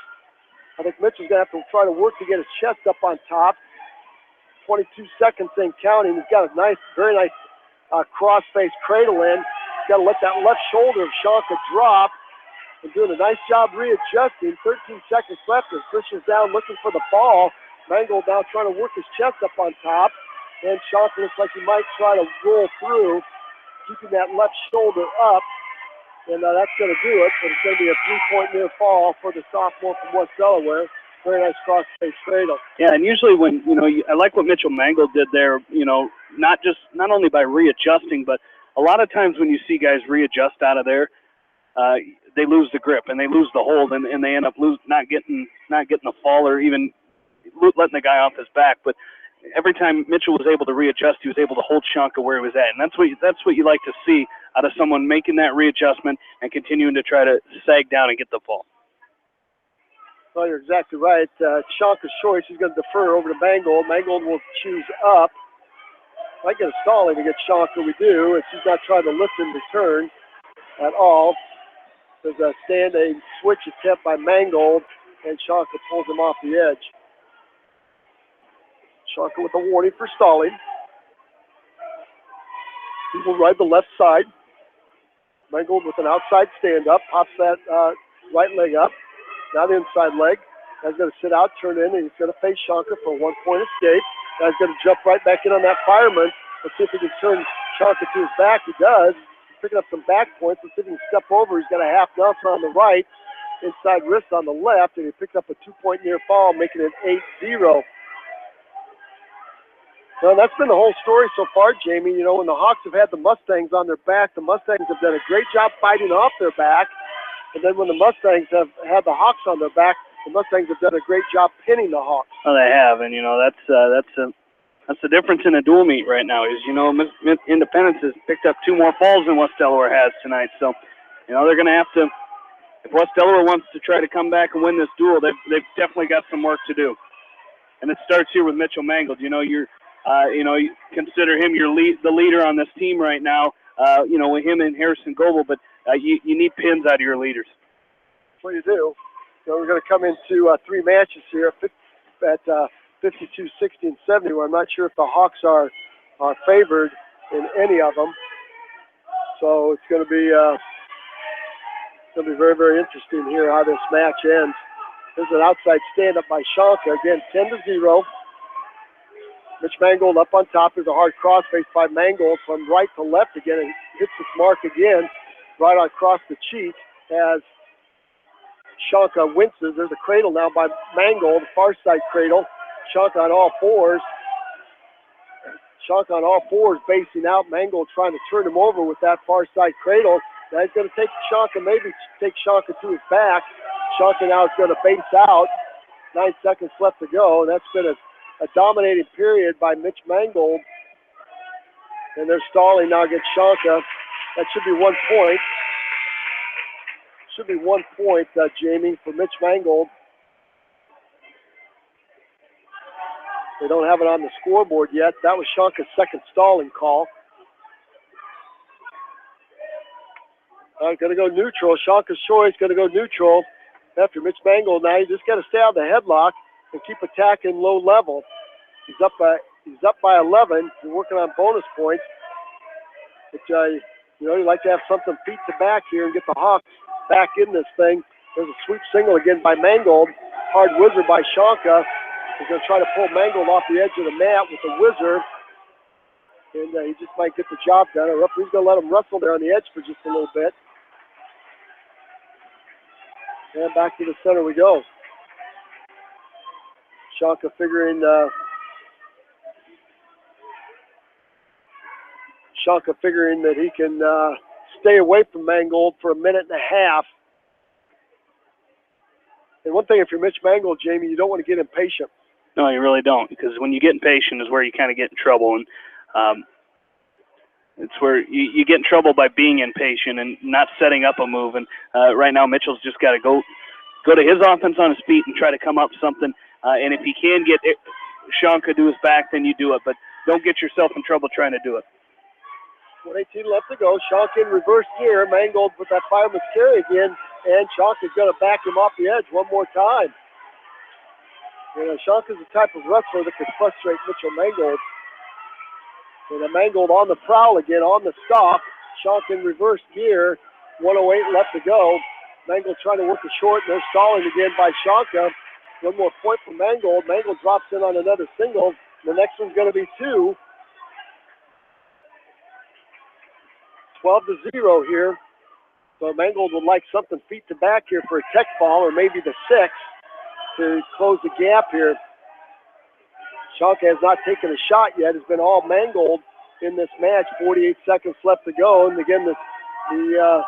I think Mitch is going to have to try to work to get his chest up on top. 22 seconds in counting. He's got a very nice cross-face cradle in. He's got to let that left shoulder of Shonka drop. And doing a nice job readjusting. 13 seconds left as Fish is down looking for the ball. Mangold now trying to work his chest up on top. And Shonka looks like he might try to roll through, keeping that left shoulder up. And that's going to do it. But it's going to be a 3-point near fall for the sophomore from West Delaware. Very nice cross-face cradle. Yeah, and usually when, I like what Mitchell Mangold did there, not only by readjusting, but a lot of times when you see guys readjust out of there, they lose the grip and they lose the hold and they end up not getting the fall or even letting the guy off his back. But every time Mitchell was able to readjust, he was able to hold Shonka where he was at. And that's what you like to see out of someone making that readjustment and continuing to try to sag down and get the fall. Well, you're exactly right. Shonka's choice, he's going to defer over to Mangold. Mangold will choose up. Might get a stalling to get Shonka, we do. If he's not trying to lift in return at all. There's a stand-a switch attempt by Mangold, and Shonka pulls him off the edge. Shonka with a warning for stalling. He will ride the left side. Mangold with an outside stand-up, pops that right leg up. Now the inside leg. Guy's going to sit out, turn in, and he's going to face Shonka for a 1-point escape. Guy's going to jump right back in on that fireman. Let's see if he can turn Shonka to his back. He does. He's picking up some back points. Let's see if he can step over. He's got a half Nelson on the right, inside wrist on the left, and he picks up a 2-point near fall, making it 8-0. Well, that's been the whole story so far, Jamie. When the Hawks have had the Mustangs on their back, the Mustangs have done a great job fighting off their back. And then when the Mustangs have had the Hawks on their back, the Mustangs have done a great job pinning the Hawks. Oh, they have, and that's the difference in a dual meet right now. Is Independence has picked up 2 more falls than West Delaware has tonight. So, they're going to have to. If West Delaware wants to try to come back and win this duel, they've definitely got some work to do. And it starts here with Mitchell Mangold. You consider him the leader on this team right now. With him and Harrison Goebel, but you need pins out of your leaders. That's what you do. We're going to come into 3 matches here at 52, 60, and 70, where I'm not sure if the Hawks are favored in any of them. So it's going to be very, very interesting here how this match ends. There's an outside stand-up by Shonka. Again, 10-0. Mitch Mangold up on top. There's a hard crossface by Mangold from right to left again, and hits its mark again right across the cheek as Shonka winces. There's a cradle now by Mangold, far side cradle. Shonka on all fours. Shonka on all fours basing out. Mangold trying to turn him over with that far side cradle. That's going to take Shonka, maybe take Shonka to his back. Shonka now is going to base out. 9 seconds left to go. That's been a dominating period by Mitch Mangold. And they're stalling now against Shonka. That should be 1 point. Should be 1 point, Jamie, for Mitch Mangold. They don't have it on the scoreboard yet. That was Shonka's second stalling call. Going to go neutral. Shonka's choice going to go neutral. After Mitch Mangold now, you just got to stay out of the headlock and keep attacking low level. He's up by 11. You're working on bonus points. But, you like to have something feet to back here and get the Hawks back in this thing. There's a sweep single again by Mangold. Hard whizzer by Shonka. He's going to try to pull Mangold off the edge of the mat with the whizzer. And he just might get the job done. The referee's going to let him wrestle there on the edge for just a little bit. And back to the center we go. Shonka figuring that he can stay away from Mangold for a minute and a half. And one thing, if you're Mitch Mangold, Jamie, you don't want to get impatient. No, you really don't, because when you get impatient is where you kind of get in trouble. And it's where you get in trouble by being impatient and not setting up a move. And right now, Mitchell's just got to go to his offense on his feet and try to come up with something. And if he can get Shonka to his back, then you do it. But don't get yourself in trouble trying to do it. 1:18 left to go. Shonka in reverse gear. Mangold with that fireman's carry again. And Shonka's going to back him off the edge one more time. Shonka's the type of wrestler that can frustrate Mitchell Mangold. And Mangold on the prowl again, on the stop. Shonka in reverse gear. 1:08 left to go. Mangold trying to work a short, and they're stalling again by Shonka. One more point for Mangold. Mangold drops in on another single. The next one's going to be 2. 12-0 here. So Mangold would like something feet to back here for a tech ball, or maybe the 6 to close the gap here. Shonka has not taken a shot yet. It's been all Mangold in this match. 48 seconds left to go. And again, the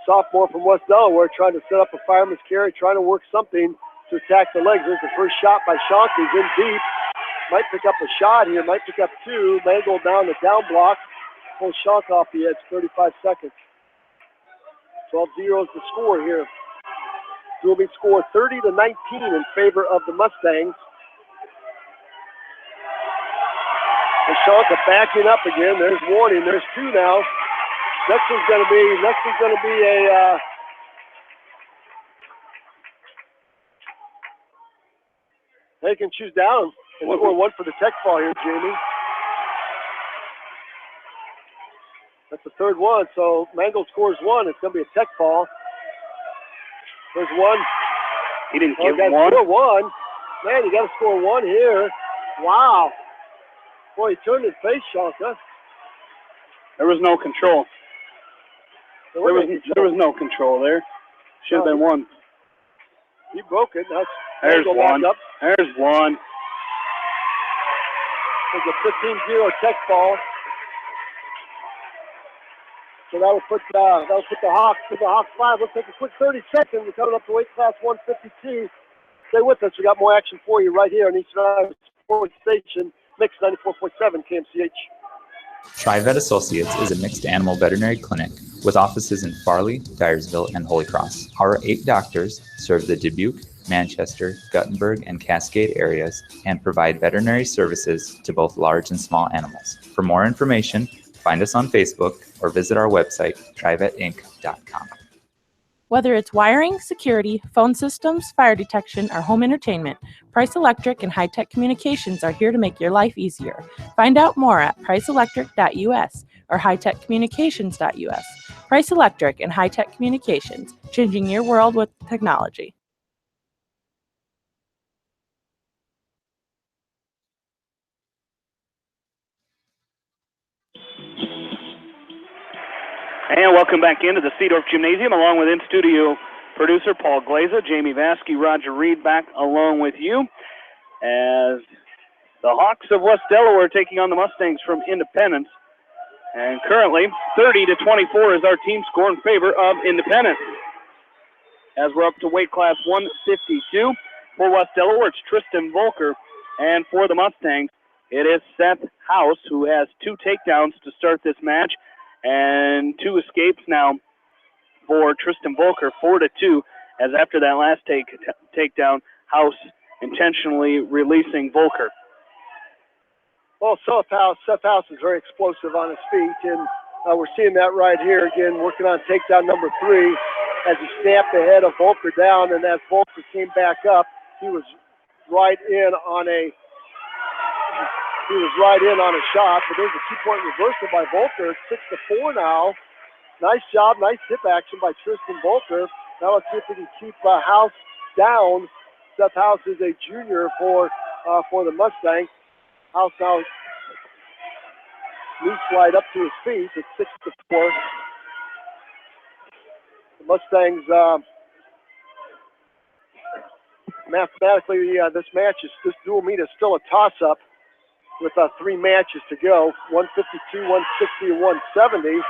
sophomore from West Delaware trying to set up a fireman's carry, trying to work something to attack the legs. There's the first shot by Shonka. He's in deep. Might pick up a shot here. Might pick up 2. Mangold down the down block. Pulls Shonka off the edge. 35 seconds. 12-0 is the score here. It will be scored 30-19 in favor of the Mustangs. And Shonka backing up again. There's warning. There's 2 now. Next one's going to be a they can choose down and score 1 for the tech ball here, Jamie. That's the third one. So Mangold scores 1. It's going to be a tech ball. There's 1. He didn't give one. one. Score 1. Man, you got to score 1 here. Wow. Boy, he turned his face, Shonka. There was no control. There was no control there. Should have been 1. He broke it. There's 1. There's 1. There's a 15-0 tech ball. So that'll put the Hawks to the Hawks 5. Let's take a quick 30 seconds. We're coming up to weight class 152. Stay with us. We got more action for you right here on Eastern Iowa Sports Station, Mix 94.7 KMCH. TriVet Associates is a mixed animal veterinary clinic with offices in Farley, Dyersville, and Holy Cross. Our 8 doctors serve the Dubuque, Manchester, Guttenberg, and Cascade areas and provide veterinary services to both large and small animals. For more information, find us on Facebook or visit our website, trivetinc.com. Whether it's wiring, security, phone systems, fire detection, or home entertainment, Price Electric and High Tech Communications are here to make your life easier. Find out more at priceelectric.us or hightechcommunications.us. Price Electric and High Tech Communications, changing your world with technology. And welcome back into the Seedorf Gymnasium, along with in-studio producer Paul Glaza, Jamie Vaskey, Roger Reed back along with you as the Hawks of West Delaware taking on the Mustangs from Independence. And currently 30-24 is our team score in favor of Independence. As we're up to weight class 152. For West Delaware, it's Tristan Volker. And for the Mustangs, it is Seth House, who has 2 takedowns to start this match and 2 escapes now for Tristan Volker, 4-2, as after that last takedown, House intentionally releasing Volker. Well, Seth House is very explosive on his feet, and we're seeing that right here again, working on takedown number 3 as he snapped the head of Volker down, and as Volker came back up, he was right in on a shot, but there's a 2-point reversal by Volker. It's 6-4 now. Nice job, nice hip action by Tristan Volker. Now let's see if we can keep House down. Seth House is a junior for the Mustangs. House now knee slide up to his feet. It's 6-4. The Mustangs mathematically, this dual meet is still a toss-up with 3 matches to go. 152, 160, and 170.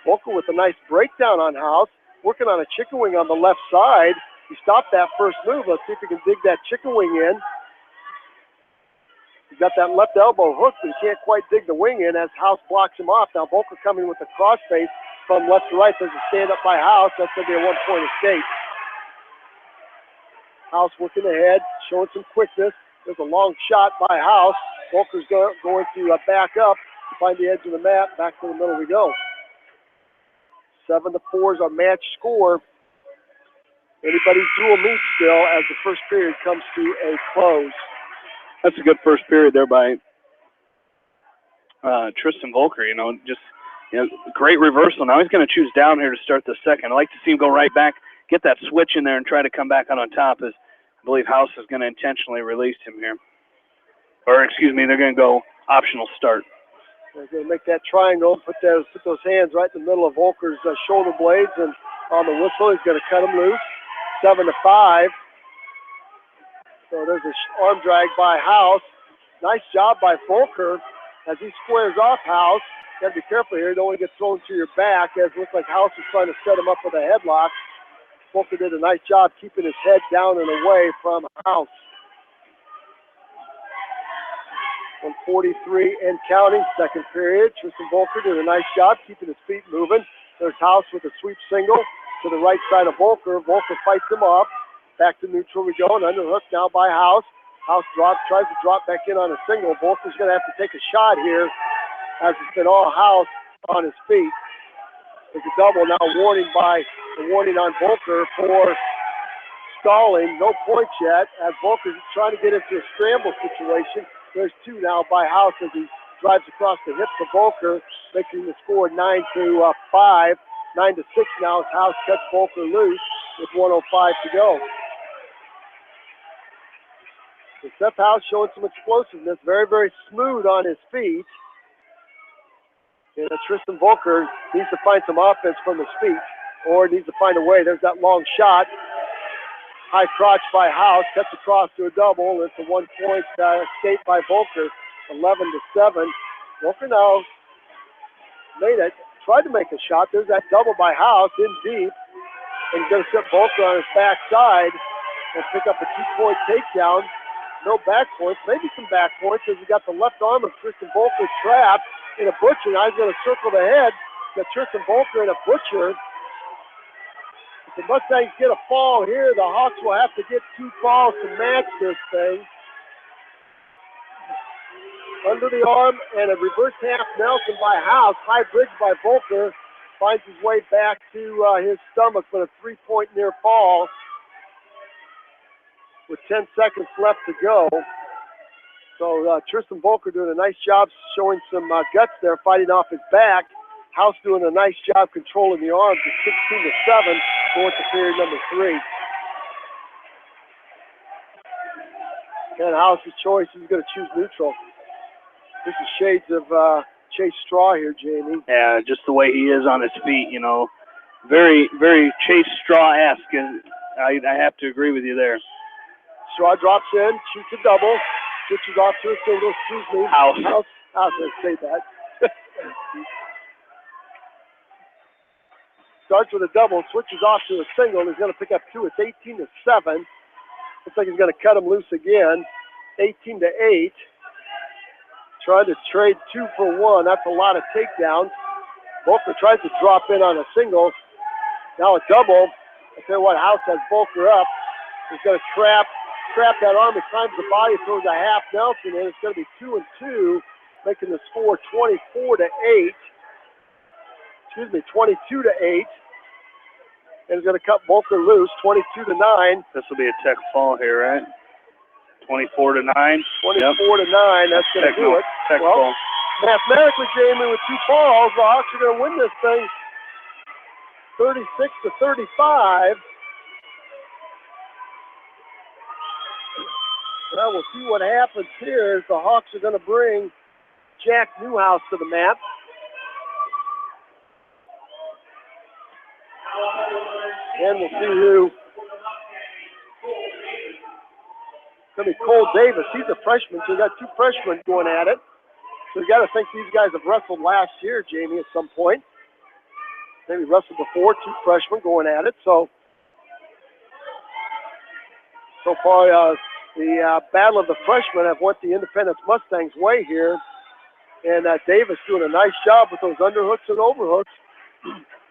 Volker with a nice breakdown on House, working on a chicken wing on the left side. He stopped that first move. Let's see if he can dig that chicken wing in. He's got that left elbow hooked, but he can't quite dig the wing in as House blocks him off. Now Volker coming with a crossface from left to right. There's a stand up by House. That's going to be a 1-point escape. House working ahead, showing some quickness. There's a long shot by House. Volker's going to back up, find the edge of the mat. Back to the middle we go. 7-4 is our match score. Anybody's dual meet still as the first period comes to a close. That's a good first period there by Tristan Volker. Great reversal. Now he's going to choose down here to start the second. I'd like to see him go right back, get that switch in there, and try to come back out on top. As I believe House is going to intentionally release him here. Or excuse me, they're going to go optional start. They're going to make that triangle, put those hands right in the middle of Volker's shoulder blades, and on the whistle, he's going to cut them loose. 7-5. So there's an arm drag by House. Nice job by Volker as he squares off House. Got to be careful here. You don't want to get thrown to your back, as it looks like House is trying to set him up with a headlock. Volker did a nice job keeping his head down and away from House. 143 and counting, second period. Tristan Volker did a nice job keeping his feet moving. There's House with a sweep single to the right side of Volker. Volker fights him off. Back to neutral we go, and underhook now by House. House tries to drop back in on a single. Volker's going to have to take a shot here as it's been all House on his feet. There's a double now, warning on Volker for stalling. No points yet as Volker's trying to get into a scramble situation. There's 2 now by House as he drives across the hips of Volker, making the score 9-5. 9-6 now as House cuts Volker loose with 1:05 to go. So Seth House showing some explosiveness, very, very smooth on his feet. And Tristan Volker needs to find some offense from his feet, or needs to find a way. There's that long shot. High crotch by House, cuts across to a double. It's a 1-point escape by Volker, 11-7. Volker now tried to make a shot. There's that double by House in deep. And he's going to set Volker on his backside and pick up a 2-point takedown. No back points, maybe some back points as he got the left arm of Tristan Volker trapped in a butcher. Now he's going to circle the head. Got Tristan Volker in a butcher. If the Mustangs get a fall here, the Hawks will have to get 2 falls to match this thing. Under the arm and a reverse half Nelson by House. High bridge by Volker. Finds his way back to his stomach, but a 3-point near fall with 10 seconds left to go. So Tristan Volker doing a nice job showing some guts there, fighting off his back. House doing a nice job controlling the arms. It's 16-7 going to period number 3. And House's choice, he's going to choose neutral. This is shades of Chase Straw here, Jamie. Yeah, just the way he is on his feet, very, very Chase Straw-esque. I have to agree with you there. Straw drops in, shoots a double, switches off to a single, excuse me. House. House, let's say that. Starts with a double, switches off to a single, and he's going to pick up 2. It's 18-7. Looks like he's going to cut him loose again. 18-8. Trying to trade 2 for 1. That's a lot of takedowns. Volker tries to drop in on a single. Now a double. I tell you what, House has Volker up. He's going to trap that arm. He climbs the body, throws a half Nelson in. It's going to be 2 and 2, making the score 24-8. Excuse me, 22-8. And he's going to cut Volker loose, 22-9. This will be a tech fall here, right? 24-9. 24-9. That's going to do it. Tech well, fall. Mathematically, Jamie, with 2 falls, the Hawks are going to win this thing 36-35. Well, we'll see what happens here as the Hawks are going to bring Jack Newhouse to the mat. And we'll see who. It's going to be Cole Davis. He's a freshman, so we got 2 freshmen going at it. So we got to think these guys have wrestled last year, Jamie, at some point. Maybe wrestled before, 2 freshmen going at it. So far, the battle of the freshmen have went the Independence Mustangs' way here. And Davis doing a nice job with those underhooks and overhooks.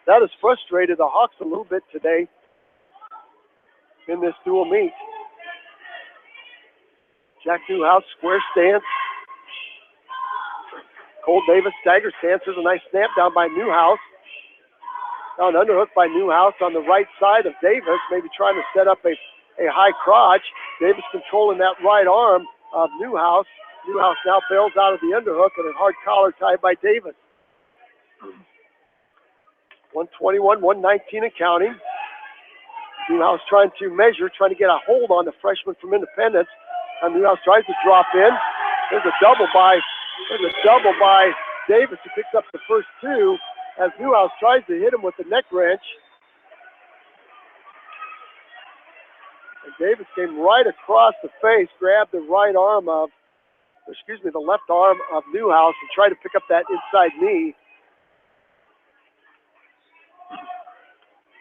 That has frustrated the Hawks a little bit today in this dual meet. Jack Newhouse, square stance. Cole Davis, stagger stance. There's a nice snap down by Newhouse. Now an underhook by Newhouse on the right side of Davis, maybe trying to set up a high crotch. Davis controlling that right arm of Newhouse. Newhouse now bails out of the underhook and a hard collar tie by Davis. 121, 119 and counting. Newhouse trying to measure, trying to get a hold on the freshman from Independence. And Newhouse tries to drop in. There's a double by Davis, who picks up the first 2 as Newhouse tries to hit him with the neck wrench. And Davis came right across the face, grabbed the left arm of Newhouse and tried to pick up that inside knee.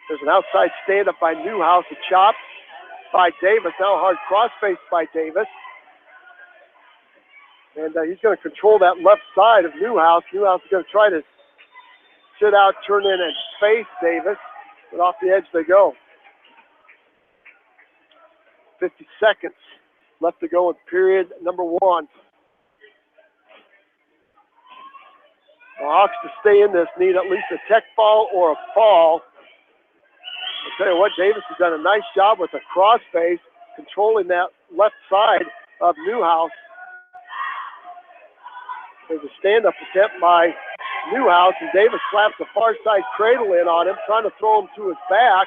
There's an outside stand-up by Newhouse, a chop by Davis. Now a hard cross-face by Davis. And he's going to control that left side of Newhouse. Newhouse is going to try to sit out, turn in, and face Davis. But off the edge they go. 50 seconds left to go in period number 1. The Hawks to stay in this need at least a tech fall or a fall. I'll tell you what, Davis has done a nice job with the cross face, controlling that left side of Newhouse. There's a stand-up attempt by Newhouse, and Davis slaps the far side cradle in on him, trying to throw him to his back.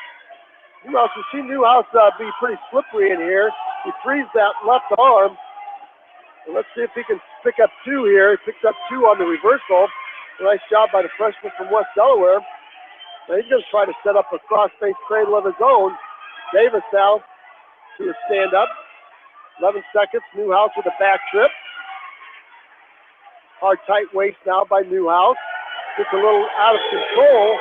Newhouse, we've seen Newhouse be pretty slippery in here. He frees that left arm. And let's see if he can pick up 2 here. He picks up 2 on the reversal. A nice job by the freshman from West Delaware. Now he's going to try to set up a cross-face cradle of his own. Davis now to a stand-up. 11 seconds. Newhouse with a back trip. Hard tight waist now by Newhouse. Gets a little out of control.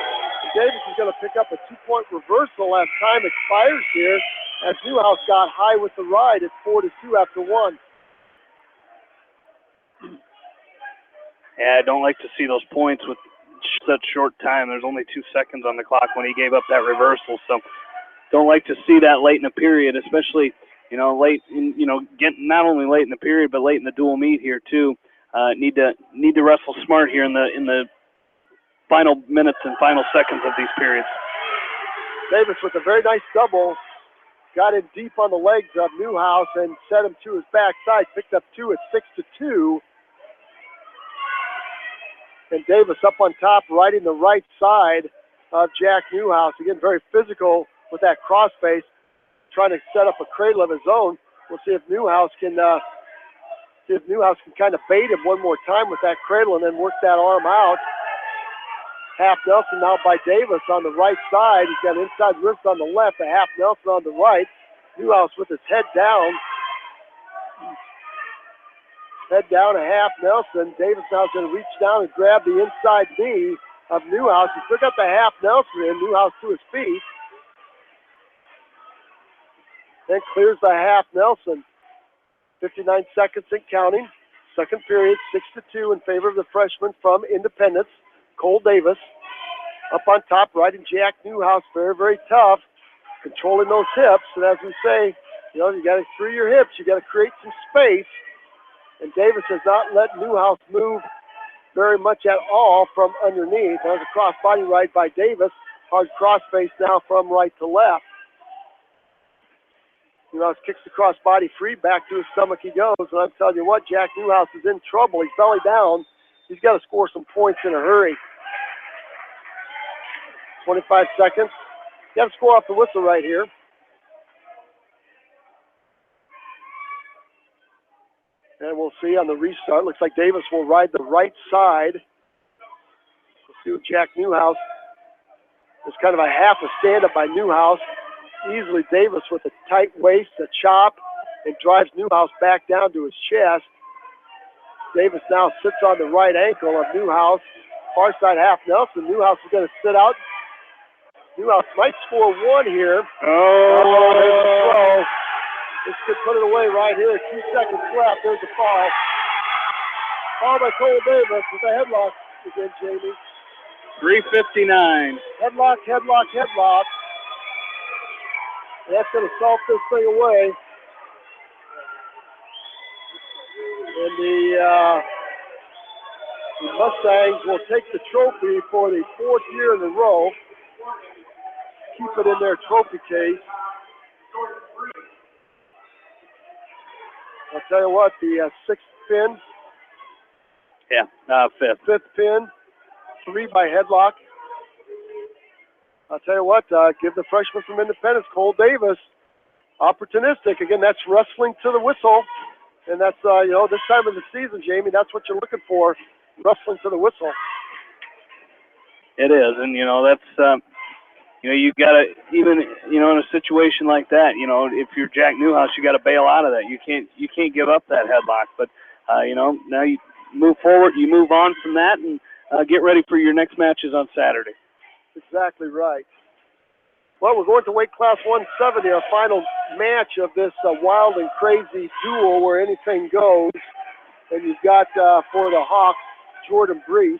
Davis is going to pick up a 2-point reversal as time expires here. As Newhouse got high with the ride, it's 4-2 after 1. Yeah, I don't like to see those points with such short time. There's only 2 seconds on the clock when he gave up that reversal. So don't like to see that late in the period, especially, late in, getting not only late in the period, but late in the dual meet here too. Need to wrestle smart here in the final minutes and final seconds of these periods. Davis with a very nice double. Got in deep on the legs of Newhouse and set him to his backside. Picked up 2 at 6-2. And Davis up on top, riding the right side of Jack Newhouse. Again, very physical with that crossface, trying to set up a cradle of his own. We'll see if Newhouse can kind of bait him one more time with that cradle and then work that arm out. Half Nelson now by Davis on the right side. He's got inside wrist on the left, a Half Nelson on the right. Newhouse with his head down. Head down to Half Nelson. Davis now is going to reach down and grab the inside knee of Newhouse. He still got the Half Nelson in. Newhouse to his feet. Then clears the Half Nelson. 59 seconds and counting. Second period, 6-2 in favor of the freshman from Independence, Cole Davis. Up on top, riding Jack Newhouse, very, very tough, controlling those hips. And as we say, you know, you got to through your hips, you got to create some space. And Davis has not let Newhouse move very much at all from underneath. There's a cross body ride by Davis. Hard cross face now from right to left. Newhouse kicks the cross body free, back to his stomach he goes. And I'm telling you what, Jack Newhouse is in trouble. He's belly down. He's got to score some points in a hurry. 25 seconds. You got to score off the whistle right here. And we'll see on the restart. Looks like Davis will ride the right side. We'll see what Jack Newhouse. It's kind of a half a stand-up by Newhouse. Easily Davis with a tight waist, a chop, and drives Newhouse back down to his chest. Davis now sits on the right ankle of Newhouse. Far side Half Nelson. Newhouse is going to sit out. Newhouse might score one here. Oh, this could put it away right here. 2 seconds left. There's a foul. Foul by Cole Davis with a headlock again, Jamie. 3:59. Headlock, headlock, headlock. That's going to salt this thing away. And the Mustangs will take the trophy for the 4th year in a row. Keep it in their trophy case. I'll tell you what, the 6th pin. Yeah, 5th. 5th pin. 3 by headlock. I'll tell you what, give the freshman from Independence, Cole Davis, opportunistic. Again, that's wrestling to the whistle. And that's, you know, this time of the season, Jamie, that's what you're looking for, wrestling to the whistle. It is, and, you know, that's, you know, you got to, even, you know, in a situation like that, you know, if you're Jack Newhouse, you got to bail out of that. You can't give up that headlock. But, you know, now you move forward, you move on from that, and get ready for your next matches on Saturday. Exactly right. Well, we're going to weight class 170, our final match of this wild and crazy duel where anything goes. And you've got for the Hawks, Jordan Brees.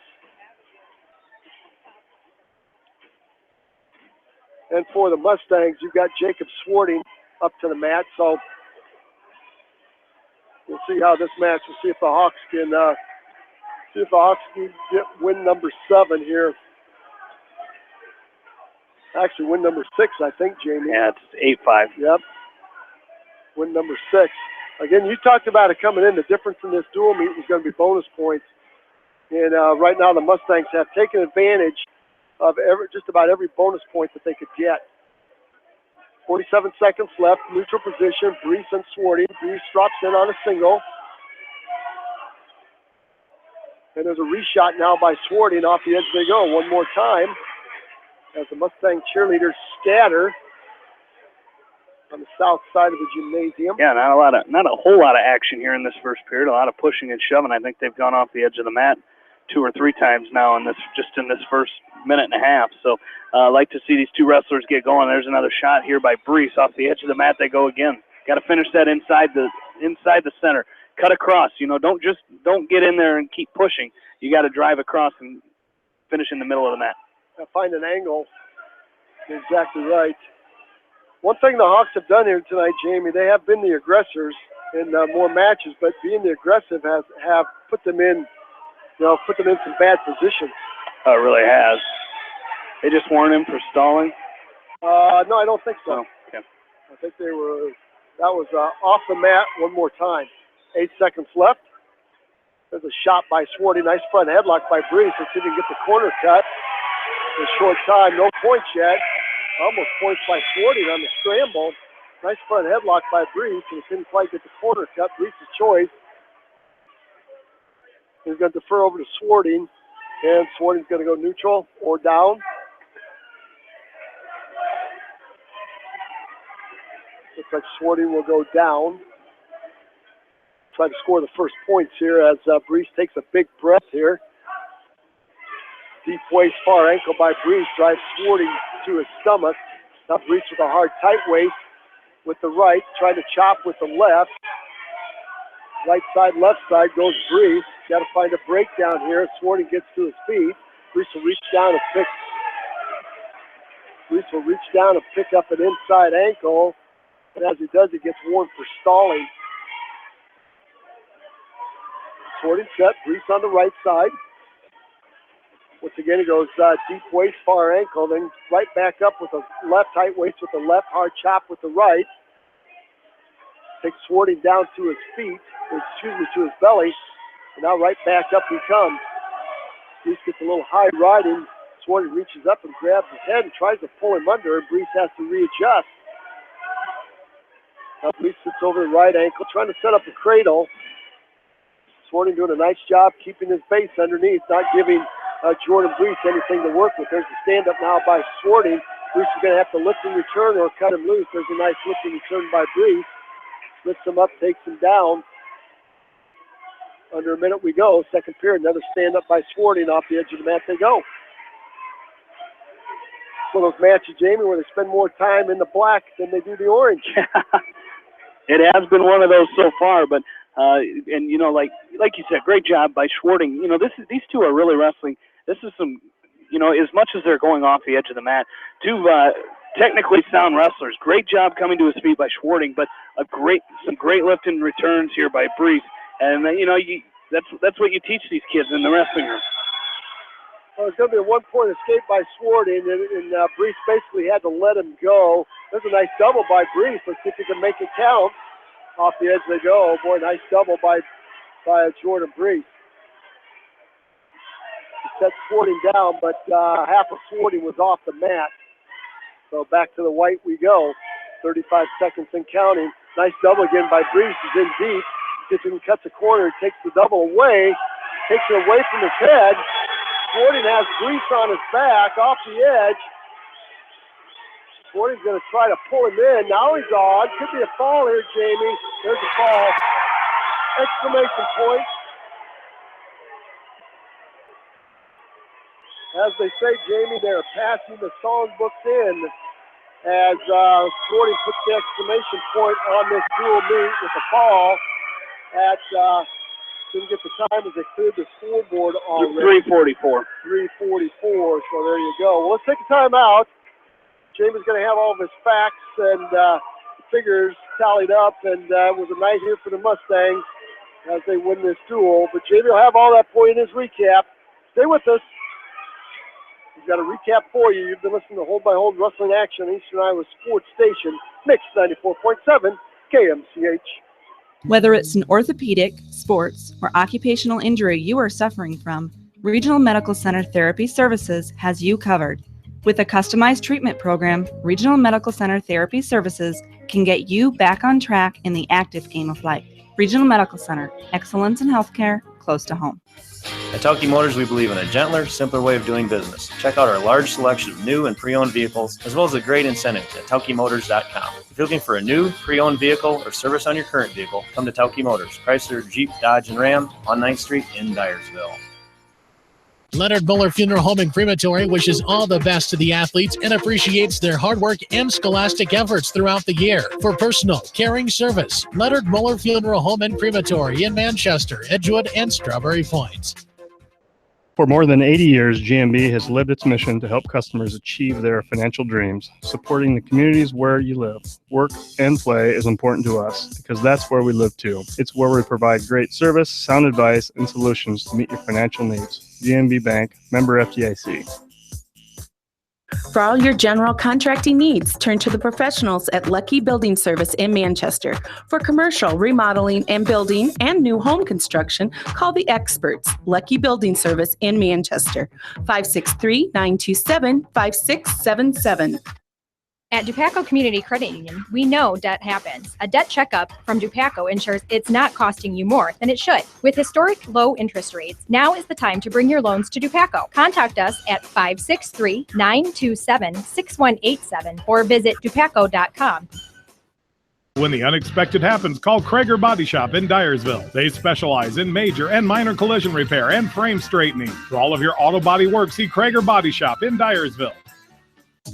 And for the Mustangs, you've got Jacob Swarting up to the mat. So we'll see how this match. We'll see if the Hawks can get win number 7 here. Actually, win number 6, I think, Jamie. Yeah, it's 8-5. Yep. Win number 6. Again, you talked about it coming in. The difference in this dual meet was going to be bonus points. And right now the Mustangs have taken advantage of just about every bonus point that they could get. 47 seconds left, neutral position, Brees and Swarting. Brees drops in on a single. And there's a reshot now by Swarting. Off the edge they go one more time as the Mustang cheerleaders scatter on the south side of the gymnasium. Yeah, not a whole lot of action here in this first period. A lot of pushing and shoving. I think they've gone off the edge of the mat 2 or 3 times now in this first minute and a half. So I'd like to see these two wrestlers get going. There's another shot here by Brees. Off the edge of the mat they go again. Got to finish that inside the center. Cut across. You know, don't get in there and keep pushing. You got to drive across and finish in the middle of the mat. Find an angle. You're exactly right. One thing the Hawks have done here tonight, Jamie, they have been the aggressors in more matches, but being the aggressive have put them in, some bad positions. Oh, it really has. They just warned him for stalling? No, I don't think so. Oh, okay. I think that was off the mat one more time. 8 seconds left. There's a shot by Swarty. Nice front headlock by Brees. Let's see if he can get the corner cut in a short time. No points yet. Almost points by Swarty on the scramble. Nice front headlock by Brees. And he didn't quite get the corner cut. Brees' choice. He's going to defer over to Swarting. And Swarting's going to go neutral or down. Looks like Swarting will go down. Try to score the first points here as Brees takes a big breath here. Deep waist, far ankle by Brees drives Swarting to his stomach. Now Brees with a hard tight waist with the right, trying to chop with the left. Right side, left side goes Brees. Got to find a breakdown here. Swarting gets to his feet. Brees will reach down and pick up an inside ankle. And as he does, he gets warned for stalling. Swarting set, Brees on the right side. Once again, he goes deep waist, far ankle, then right back up with a left tight waist with the left, hard chop with the right. Takes Swarting down to his feet, to his belly, and now right back up he comes. Brees gets a little high riding. Swarting reaches up and grabs his head and tries to pull him under, and Brees has to readjust. Now Brees sits over the right ankle, trying to set up a cradle. Swarting doing a nice job keeping his base underneath, not giving Jordan Brees anything to work with. There's a stand-up now by Swarting. Brees is going to have to lift and return or cut him loose. There's a nice lift and return by Brees. Lifts him up, takes him down. Under a minute we go. Second period, another stand-up by Swarting. Off the edge of the mat they go. One of those matches, Jamie, where they spend more time in the black than they do the orange. It has been one of those so far, but and you know, like you said, great job by Swarting. You know, these two are really wrestling. This is some, you know, as much as they're going off the edge of the mat, two technically sound wrestlers. Great job coming to his feet by Swarting, but some great lifting returns here by Brees. And you know, that's what you teach these kids in the wrestling room. Well, there's going to be a one-point escape by Swarting, and Brees basically had to let him go. There's a nice double by Brees. Let's see if he can make it count. Off the edge they go. Oh boy, nice double by Jordan Brees. He set Swarting down, but half of Swarting was off the mat. So back to the white we go. 35 seconds and counting. Nice double again by Brees. He's in deep. Gets in and cuts a corner. Takes the double away. Takes it away from his head. Swarting has Brees on his back off the edge. Swarting's going to try to pull him in. Now he's on. Could be a fall here, Jamie. There's a fall. Exclamation point. As they say, Jamie, they're passing the songbooks in as Swarting puts the exclamation point on this dual meet with a fall at, didn't get the time as they cleared the scoreboard already. 3:44. 3:44, so there you go. Well, let's take a timeout. Jamie's going to have all of his facts and figures tallied up, and it was a night here for the Mustangs as they win this duel. But Jamie will have all that for you in his recap. Stay with us. He's got a recap for you. You've been listening to Hold by Hold Wrestling Action, Eastern Iowa Sports Station, Mix 94.7 KMCH. Whether it's an orthopedic, sports, or occupational injury you are suffering from, Regional Medical Center Therapy Services has you covered. With a customized treatment program, Regional Medical Center Therapy Services can get you back on track in the active game of life. Regional Medical Center, excellence in healthcare, close to home. At Tauke Motors, we believe in a gentler, simpler way of doing business. Check out our large selection of new and pre-owned vehicles, as well as a great incentive at TaukeMotors.com. If you're looking for a new, pre-owned vehicle or service on your current vehicle, come to Tauke Motors, Chrysler, Jeep, Dodge, and Ram on 9th Street in Dyersville. Leonard Muller Funeral Home and Crematory wishes all the best to the athletes and appreciates their hard work and scholastic efforts throughout the year. For personal, caring service, Leonard Muller Funeral Home and Crematory in Manchester, Edgewood, and Strawberry Point. For more than 80 years, GMB has lived its mission to help customers achieve their financial dreams. Supporting the communities where you live, work, and play is important to us because that's where we live too. It's where we provide great service, sound advice, and solutions to meet your financial needs. GMB Bank, member FDIC. For all your general contracting needs, turn to the professionals at Lucky Building Service in Manchester. For commercial, remodeling, and building and new home construction, call the experts, Lucky Building Service in Manchester, 563-927-5677. At Dupaco Community Credit Union, we know debt happens. A debt checkup from Dupaco ensures it's not costing you more than it should. With historic low interest rates, now is the time to bring your loans to Dupaco. Contact us at 563-927-6187 or visit dupaco.com. When the unexpected happens, call Krager Body Shop in Dyersville. They specialize in major and minor collision repair and frame straightening. For all of your auto body work, see Krager Body Shop in Dyersville.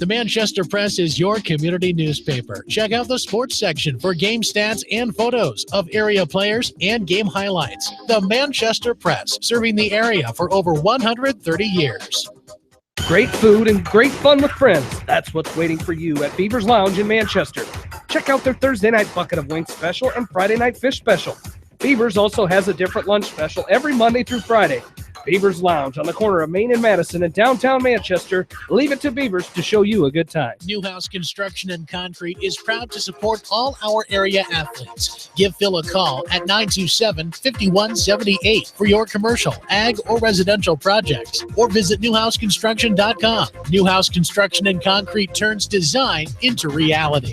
The Manchester Press is your community newspaper. Check out the sports section for game stats and photos of area players and game highlights. The Manchester Press, serving the area for over 130 years. Great food and great fun with friends. That's what's waiting for you at Beaver's Lounge in Manchester. Check out their Thursday night bucket of wings special and Friday night fish special. Beaver's also has a different lunch special every Monday through Friday. Beaver's Lounge on the corner of Main and Madison in downtown Manchester. Leave it to Beaver's to show you a good time. Newhouse Construction and Concrete is proud to support all our area athletes. Give Phil a call at 927-5178 for your commercial, ag, or residential projects, or visit newhouseconstruction.com. Newhouse Construction and Concrete turns design into reality.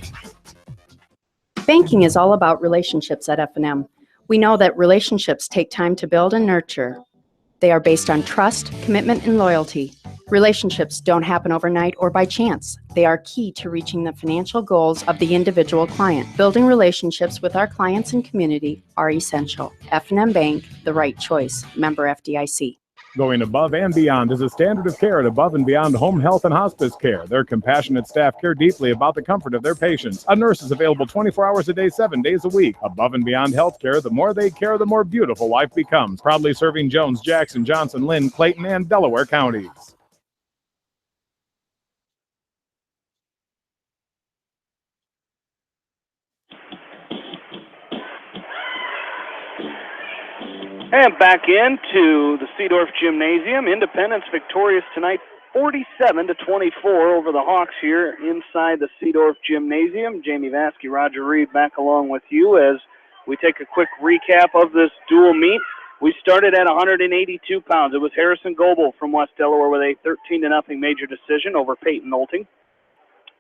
Banking is all about relationships at F&M. We know that relationships take time to build and nurture. They are based on trust, commitment, and loyalty. Relationships don't happen overnight or by chance. They are key to reaching the financial goals of the individual client. Building relationships with our clients and community are essential. F&M Bank, the right choice. Member FDIC. Going above and beyond is a standard of care at Above and Beyond Home Health and Hospice Care. Their compassionate staff care deeply about the comfort of their patients. A nurse is available 24 hours a day, 7 days a week. Above and Beyond Healthcare, the more they care, the more beautiful life becomes. Proudly serving Jones, Jackson, Johnson, Lynn, Clayton, and Delaware counties. And back into the Seedorf Gymnasium. Independence victorious tonight, 47-24 over the Hawks here inside the Seedorf Gymnasium. Jamie Vaskey, Roger Reed back along with you as we take a quick recap of this dual meet. We started at 182 pounds. It was Harrison Goebel from West Delaware with a 13-0 major decision over Peyton Nolting.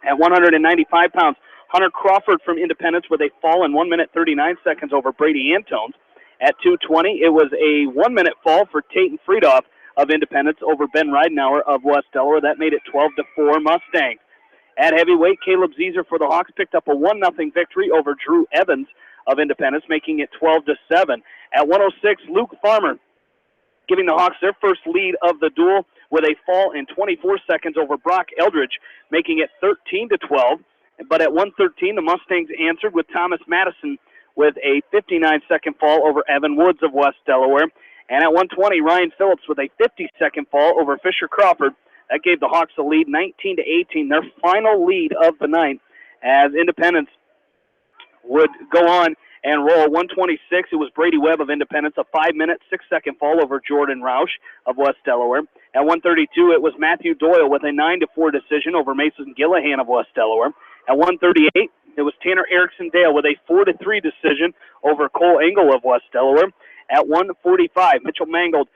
At 195 pounds, Hunter Crawford from Independence with a fall in 1 minute 39 seconds over Brady Antones. At 220, it was a 1 minute fall for Tatum Friedoff of Independence over Ben Ridenauer of West Delaware. That made it 12-4 Mustangs. At heavyweight, Caleb Zeeser for the Hawks picked up a 1-0 victory over Drew Evans of Independence, making it 12-7. At 106, Luke Farmer giving the Hawks their first lead of the duel with a fall in 24 seconds over Brock Eldridge, making it 13-12. But at 113, the Mustangs answered with Thomas Madison with a 59-second fall over Evan Woods of West Delaware. And at 120, Ryan Phillips with a 50-second fall over Fisher Crawford. That gave the Hawks the lead 19-18, their final lead of the night, as Independence would go on and roll. 126, it was Brady Webb of Independence, a 5-minute, 6-second fall over Jordan Roush of West Delaware. At 132, it was Matthew Doyle with a 9-4 decision over Mason Gillihan of West Delaware. At 138, it was Tanner Erickson-Dale with a 4-3 decision over Cole Engel of West Delaware. At 145, Mitchell Mangold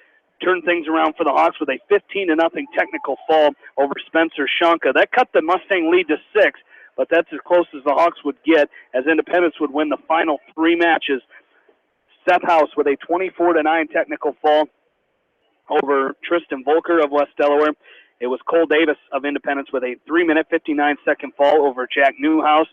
turned things around for the Hawks with a 15-0 technical fall over Spencer Shonka. That cut the Mustang lead to 6, but that's as close as the Hawks would get, as Independence would win the final 3 matches. Seth House with a 24-9 technical fall over Tristan Volker of West Delaware. It was Cole Davis of Independence with a 3-minute, 59-second fall over Jack Newhouse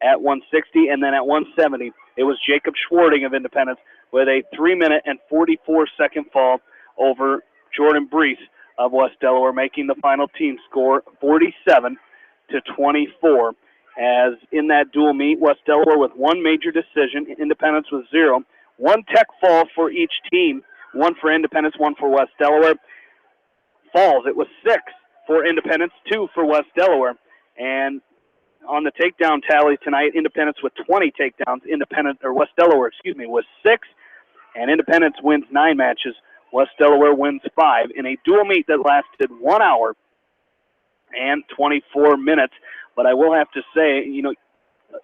at 160. And then at 170, it was Jacob Schwarting of Independence with a 3-minute and 44-second fall over Jordan Brees of West Delaware, making the final team score 47-24. As in that dual meet, West Delaware with 1 major decision, Independence with 0. 1 tech fall for each team, 1 for Independence, 1 for West Delaware. Falls, it was 6 for Independence, 2 for West Delaware. And on the takedown tally tonight, Independence with 20 takedowns, West Delaware, was 6, and Independence wins 9 matches. West Delaware wins 5 in a dual meet that lasted 1 hour and 24 minutes. But I will have to say,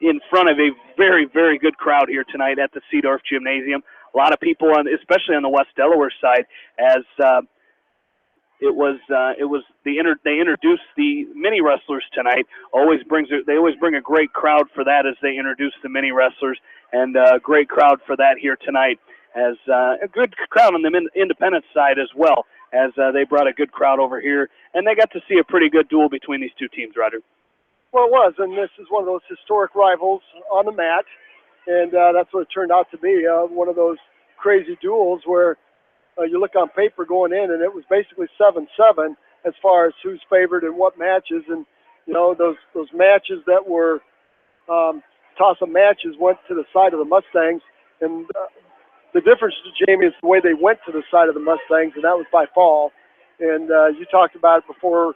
in front of a very, very good crowd here tonight at the Seedorf Gymnasium. A lot of people, especially on the West Delaware side, as they introduced the mini wrestlers tonight. They always bring a great crowd for that as they introduce the mini wrestlers, and a great crowd for that here tonight. As a good crowd on the Independence side as well, as they brought a good crowd over here, and they got to see a pretty good duel between these two teams, Roger. Well, it was, and this is one of those historic rivals on the mat, and that's what it turned out to be, one of those crazy duels where you look on paper going in, and it was basically 7-7 as far as who's favored in what matches, and those matches that were toss-up matches went to the side of the Mustangs, and the difference, Jamie, is the way they went to the side of the Mustangs, and that was by fall. And you talked about it before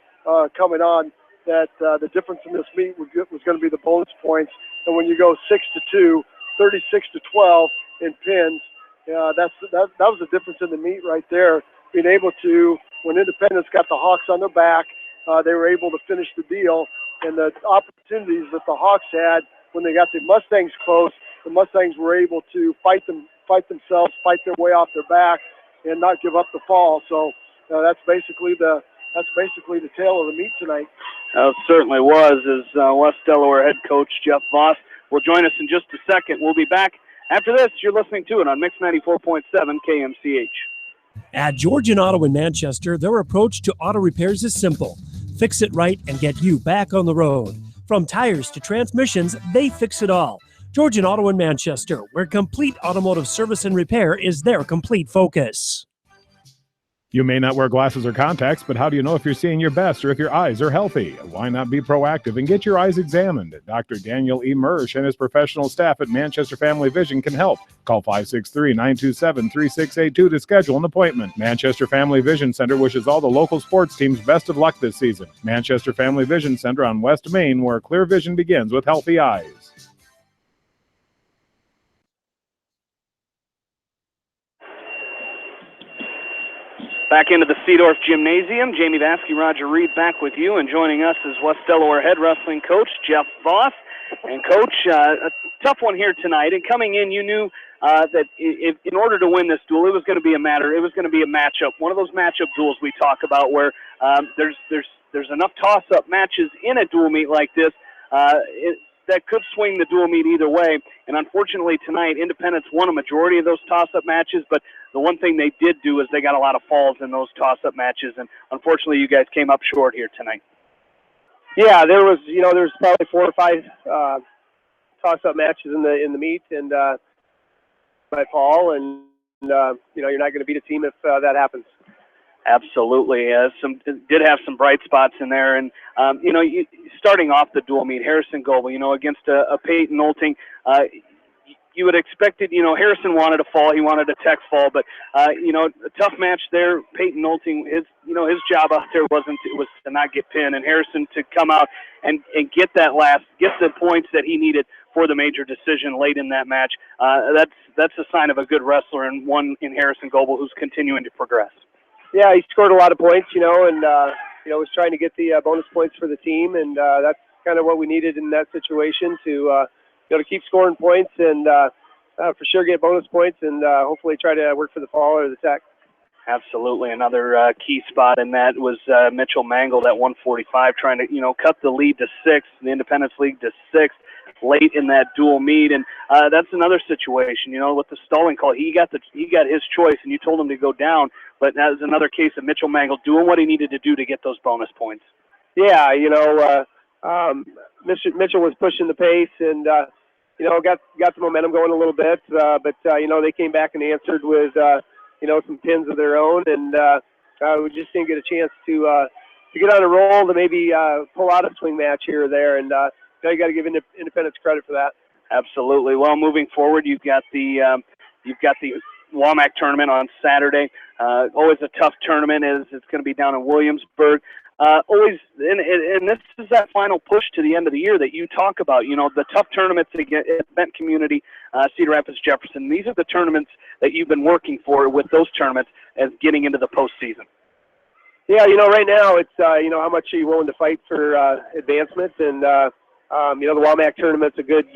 coming on, that the difference in this meet was going to be the bonus points. And when you go 6-2, 36-12 in pins, that was the difference in the meet right there. Being able to, when Independence got the Hawks on their back, they were able to finish the deal. And the opportunities that the Hawks had when they got the Mustangs close, the Mustangs were able to fight themselves, fight their way off their back, and not give up the fall. So that's basically the tale of the meet tonight. It certainly was, as West Delaware head coach Jeff Voss will join us in just a second. We'll be back after this. You're listening to it on Mix 94.7 KMCH. At Georgian Auto in Manchester, their approach to auto repairs is simple. Fix it right and get you back on the road. From tires to transmissions, they fix it all. Georgian Auto in Manchester, where complete automotive service and repair is their complete focus. You may not wear glasses or contacts, but how do you know if you're seeing your best or if your eyes are healthy? Why not be proactive and get your eyes examined? Dr. Daniel E. Mersch and his professional staff at Manchester Family Vision can help. Call 563-927-3682 to schedule an appointment. Manchester Family Vision Center wishes all the local sports teams best of luck this season. Manchester Family Vision Center on West Main, where clear vision begins with healthy eyes. Back into the Seedorf Gymnasium. Jamie Vaskey, Roger Reed back with you, and joining us is West Delaware head wrestling coach Jeff Voss. And Coach, a tough one here tonight. And coming in, you knew that in order to win this duel, it was going to be a matchup. One of those matchup duels we talk about where there's enough toss-up matches in a dual meet like this that could swing the dual meet either way. And unfortunately tonight, Independence won a majority of those toss-up matches, but the one thing they did do is they got a lot of falls in those toss-up matches, and unfortunately you guys came up short here tonight. Yeah, there was probably 4 or 5 toss-up matches in the meet, and by fall, and you're not going to beat a team if that happens. Absolutely. Did have some bright spots in there. And, starting off the dual meet, Harrison Goebel, against a Peyton Olting, you would expect it. Harrison wanted a fall. He wanted a tech fall. But, a tough match there. Peyton Olting, his job out there was to not get pinned. And Harrison to come out and get the points that he needed for the major decision late in that match. That's a sign of a good wrestler, and one in Harrison Goebel who's continuing to progress. Yeah, he scored a lot of points, and was trying to get the bonus points for the team, and that's kind of what we needed in that situation to keep scoring points and for sure get bonus points and hopefully try to work for the fall or the tech. Absolutely. Another key spot in that was Mitchell Mangold at 145 trying to, cut the lead to 6, the Independence League to 6 late in that dual meet. And that's another situation, with the stalling call. He got his choice, and you told him to go down, but that was another case of Mitchell Mangold doing what he needed to do to get those bonus points. Yeah, Mitchell was pushing the pace and, got the momentum going a little bit, but they came back and answered with, some pins of their own, and we just didn't get a chance to get on a roll to maybe pull out a swing match here or there, and you got to give Independence credit for that. Absolutely. Well, moving forward, you've got the WAMAC tournament on Saturday. Always a tough tournament, as it's going to be down in Williamsburg. Always, and this is that final push to the end of the year that you talk about. The tough tournaments against Bent Community, Cedar Rapids, Jefferson. These are the tournaments that you've been working for with those tournaments as getting into the postseason. Yeah, right now it's how much are you willing to fight for advancement, and the WAMAC tournament's a good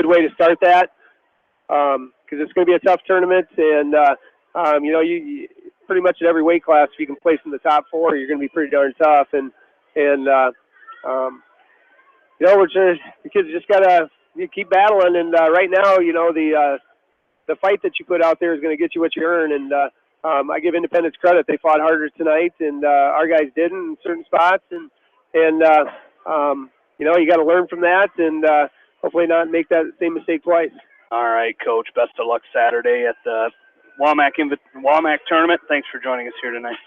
way to start that because it's going to be a tough tournament, and pretty much at every weight class. If you can place in the top 4, you're going to be pretty darn tough. And we're just, the kids just got to keep battling. And right now, the fight that you put out there is going to get you what you earn. And I give Independence credit. They fought harder tonight, and our guys didn't in certain spots. And you got to learn from that and hopefully not make that same mistake twice. All right, Coach. Best of luck Saturday at the WAMAC tournament. Thanks for joining us here tonight.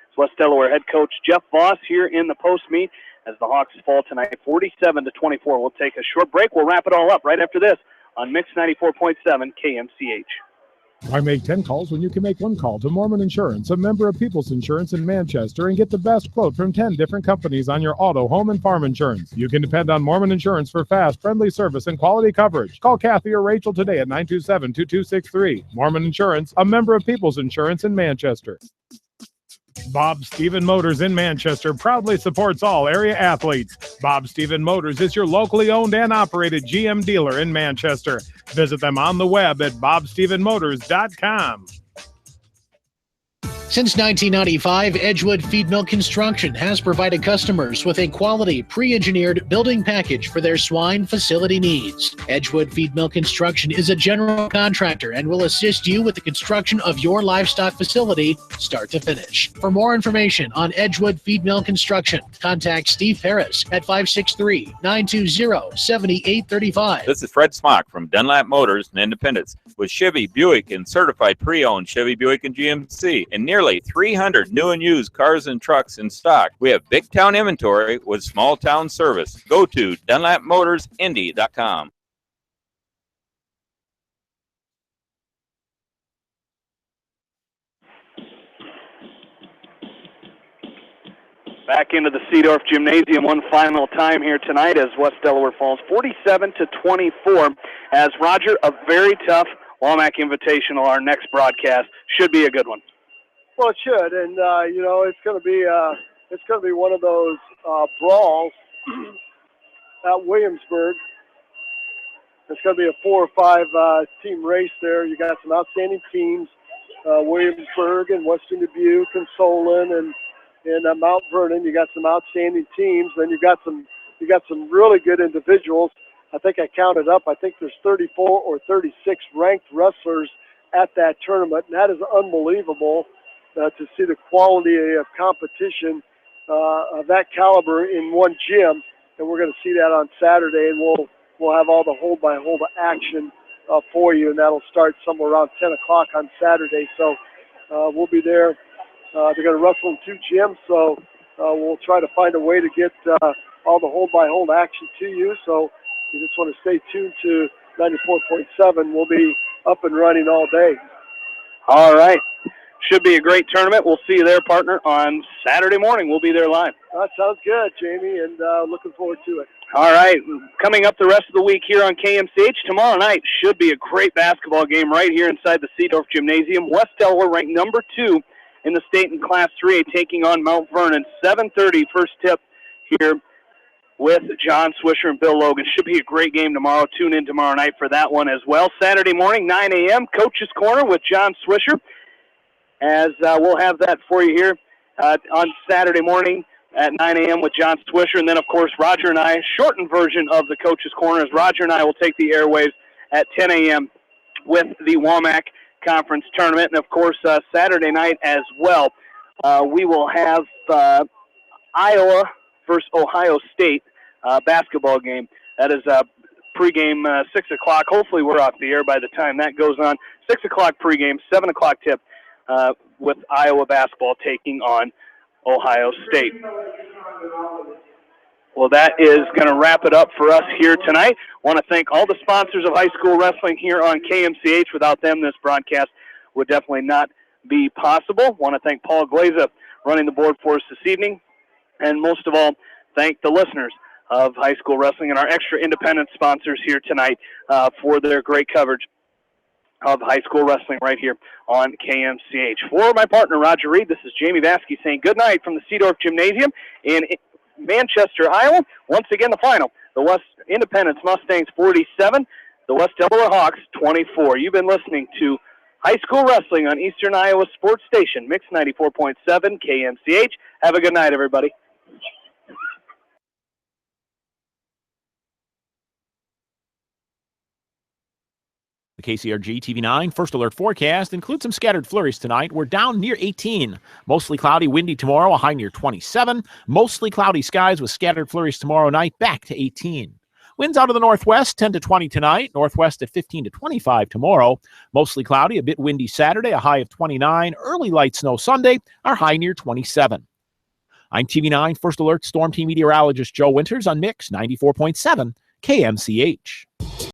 It's West Delaware head coach Jeff Voss here in the post meet as the Hawks fall tonight 47-24. We'll take a short break. We'll wrap it all up right after this on Mix 94.7 KMCH. Why make 10 calls when you can make one call to Mormon Insurance, a member of People's Insurance in Manchester, and get the best quote from 10 different companies on your auto, home, and farm insurance? You can depend on Mormon Insurance for fast, friendly service and quality coverage. Call Kathy or Rachel today at 927-2263. Mormon Insurance, a member of People's Insurance in Manchester. Bob Stephen Motors in Manchester proudly supports all area athletes. Bob Stephen Motors is your locally owned and operated GM dealer in Manchester. Visit them on the web at bobstephenmotors.com. Since 1995, Edgewood Feed Mill Construction has provided customers with a quality, pre-engineered building package for their swine facility needs. Edgewood Feed Mill Construction is a general contractor and will assist you with the construction of your livestock facility, start to finish. For more information on Edgewood Feed Mill Construction, contact Steve Harris at 563-920-7835. This is Fred Smock from Dunlap Motors and Independence with Chevy, Buick, and certified pre-owned Chevy, Buick, and GMC, and nearly 300 new and used cars and trucks in stock. We have big town inventory with small town service. Go to DunlapMotorsIndy.com. Back into the Seedorf Gymnasium one final time here tonight as West Delaware falls 47-24. As Roger, a very tough WAMAC Invitational. Our next broadcast should be a good one. Well, it should, and it's going to be one of those brawls at Williamsburg. It's going to be a 4 or 5 team race there. You got some outstanding teams, Williamsburg and Western Dubuque and Solon and Mount Vernon. You got some outstanding teams. Then you got some really good individuals. I think I counted up. I think there's 34 or 36 ranked wrestlers at that tournament, and that is unbelievable. To see the quality of competition of that caliber in one gym, and we're going to see that on Saturday, and we'll have all the hold-by-hold action for you, and that'll start somewhere around 10 o'clock on Saturday. So we'll be there. They're going to wrestle in 2 gyms, so we'll try to find a way to get all the hold-by-hold action to you. So you just want to stay tuned to 94.7. We'll be up and running all day. All right. Should be a great tournament. We'll see you there, partner, on Saturday morning. We'll be there live. That sounds good, Jamie, and looking forward to it. All right. Coming up the rest of the week here on KMCH, tomorrow night should be a great basketball game right here inside the Seedorf Gymnasium. West Delaware ranked number 2 in the state in Class 3A, taking on Mount Vernon. 7:30 first tip here with John Swisher and Bill Logan. Should be a great game tomorrow. Tune in tomorrow night for that one as well. Saturday morning, 9 a.m., Coach's Corner with John Swisher. As we'll have that for you here on Saturday morning at 9 a.m. with John Swisher. And then, of course, Roger and I, shortened version of the Coach's Corner, as Roger and I will take the airwaves at 10 a.m. with the WAMAC Conference Tournament. And, of course, Saturday night as well, we will have Iowa versus Ohio State basketball game. That is pregame 6 o'clock. Hopefully we're off the air by the time that goes on. 6 o'clock pregame, 7 o'clock tip. With Iowa basketball taking on Ohio State. Well, that is going to wrap it up for us here tonight. Want to thank all the sponsors of high school wrestling here on KMCH. Without them, this broadcast would definitely not be possible. Want to thank Paul Glaza running the board for us this evening. And most of all, thank the listeners of high school wrestling and our extra independent sponsors here tonight for their great coverage of high school wrestling right here on KMCH. For my partner, Roger Reed, this is Jamie Vasky saying good night from the Seedorf Gymnasium in Manchester, Iowa. Once again, the final. The West Independence Mustangs 47, the West Delaware Hawks 24. You've been listening to High school wrestling on Eastern Iowa Sports Station, Mix 94.7 KMCH. Have a good night, everybody. The KCRG TV9 First Alert forecast includes some scattered flurries tonight. We're down near 18. Mostly cloudy, windy tomorrow, a high near 27. Mostly cloudy skies with scattered flurries tomorrow night, back to 18. Winds out of the northwest, 10 to 20 tonight. Northwest at 15 to 25 tomorrow. Mostly cloudy, a bit windy Saturday, a high of 29. Early light snow Sunday, our high near 27. I'm TV9 First Alert Storm Team meteorologist Joe Winters on Mix 94.7 KMCH.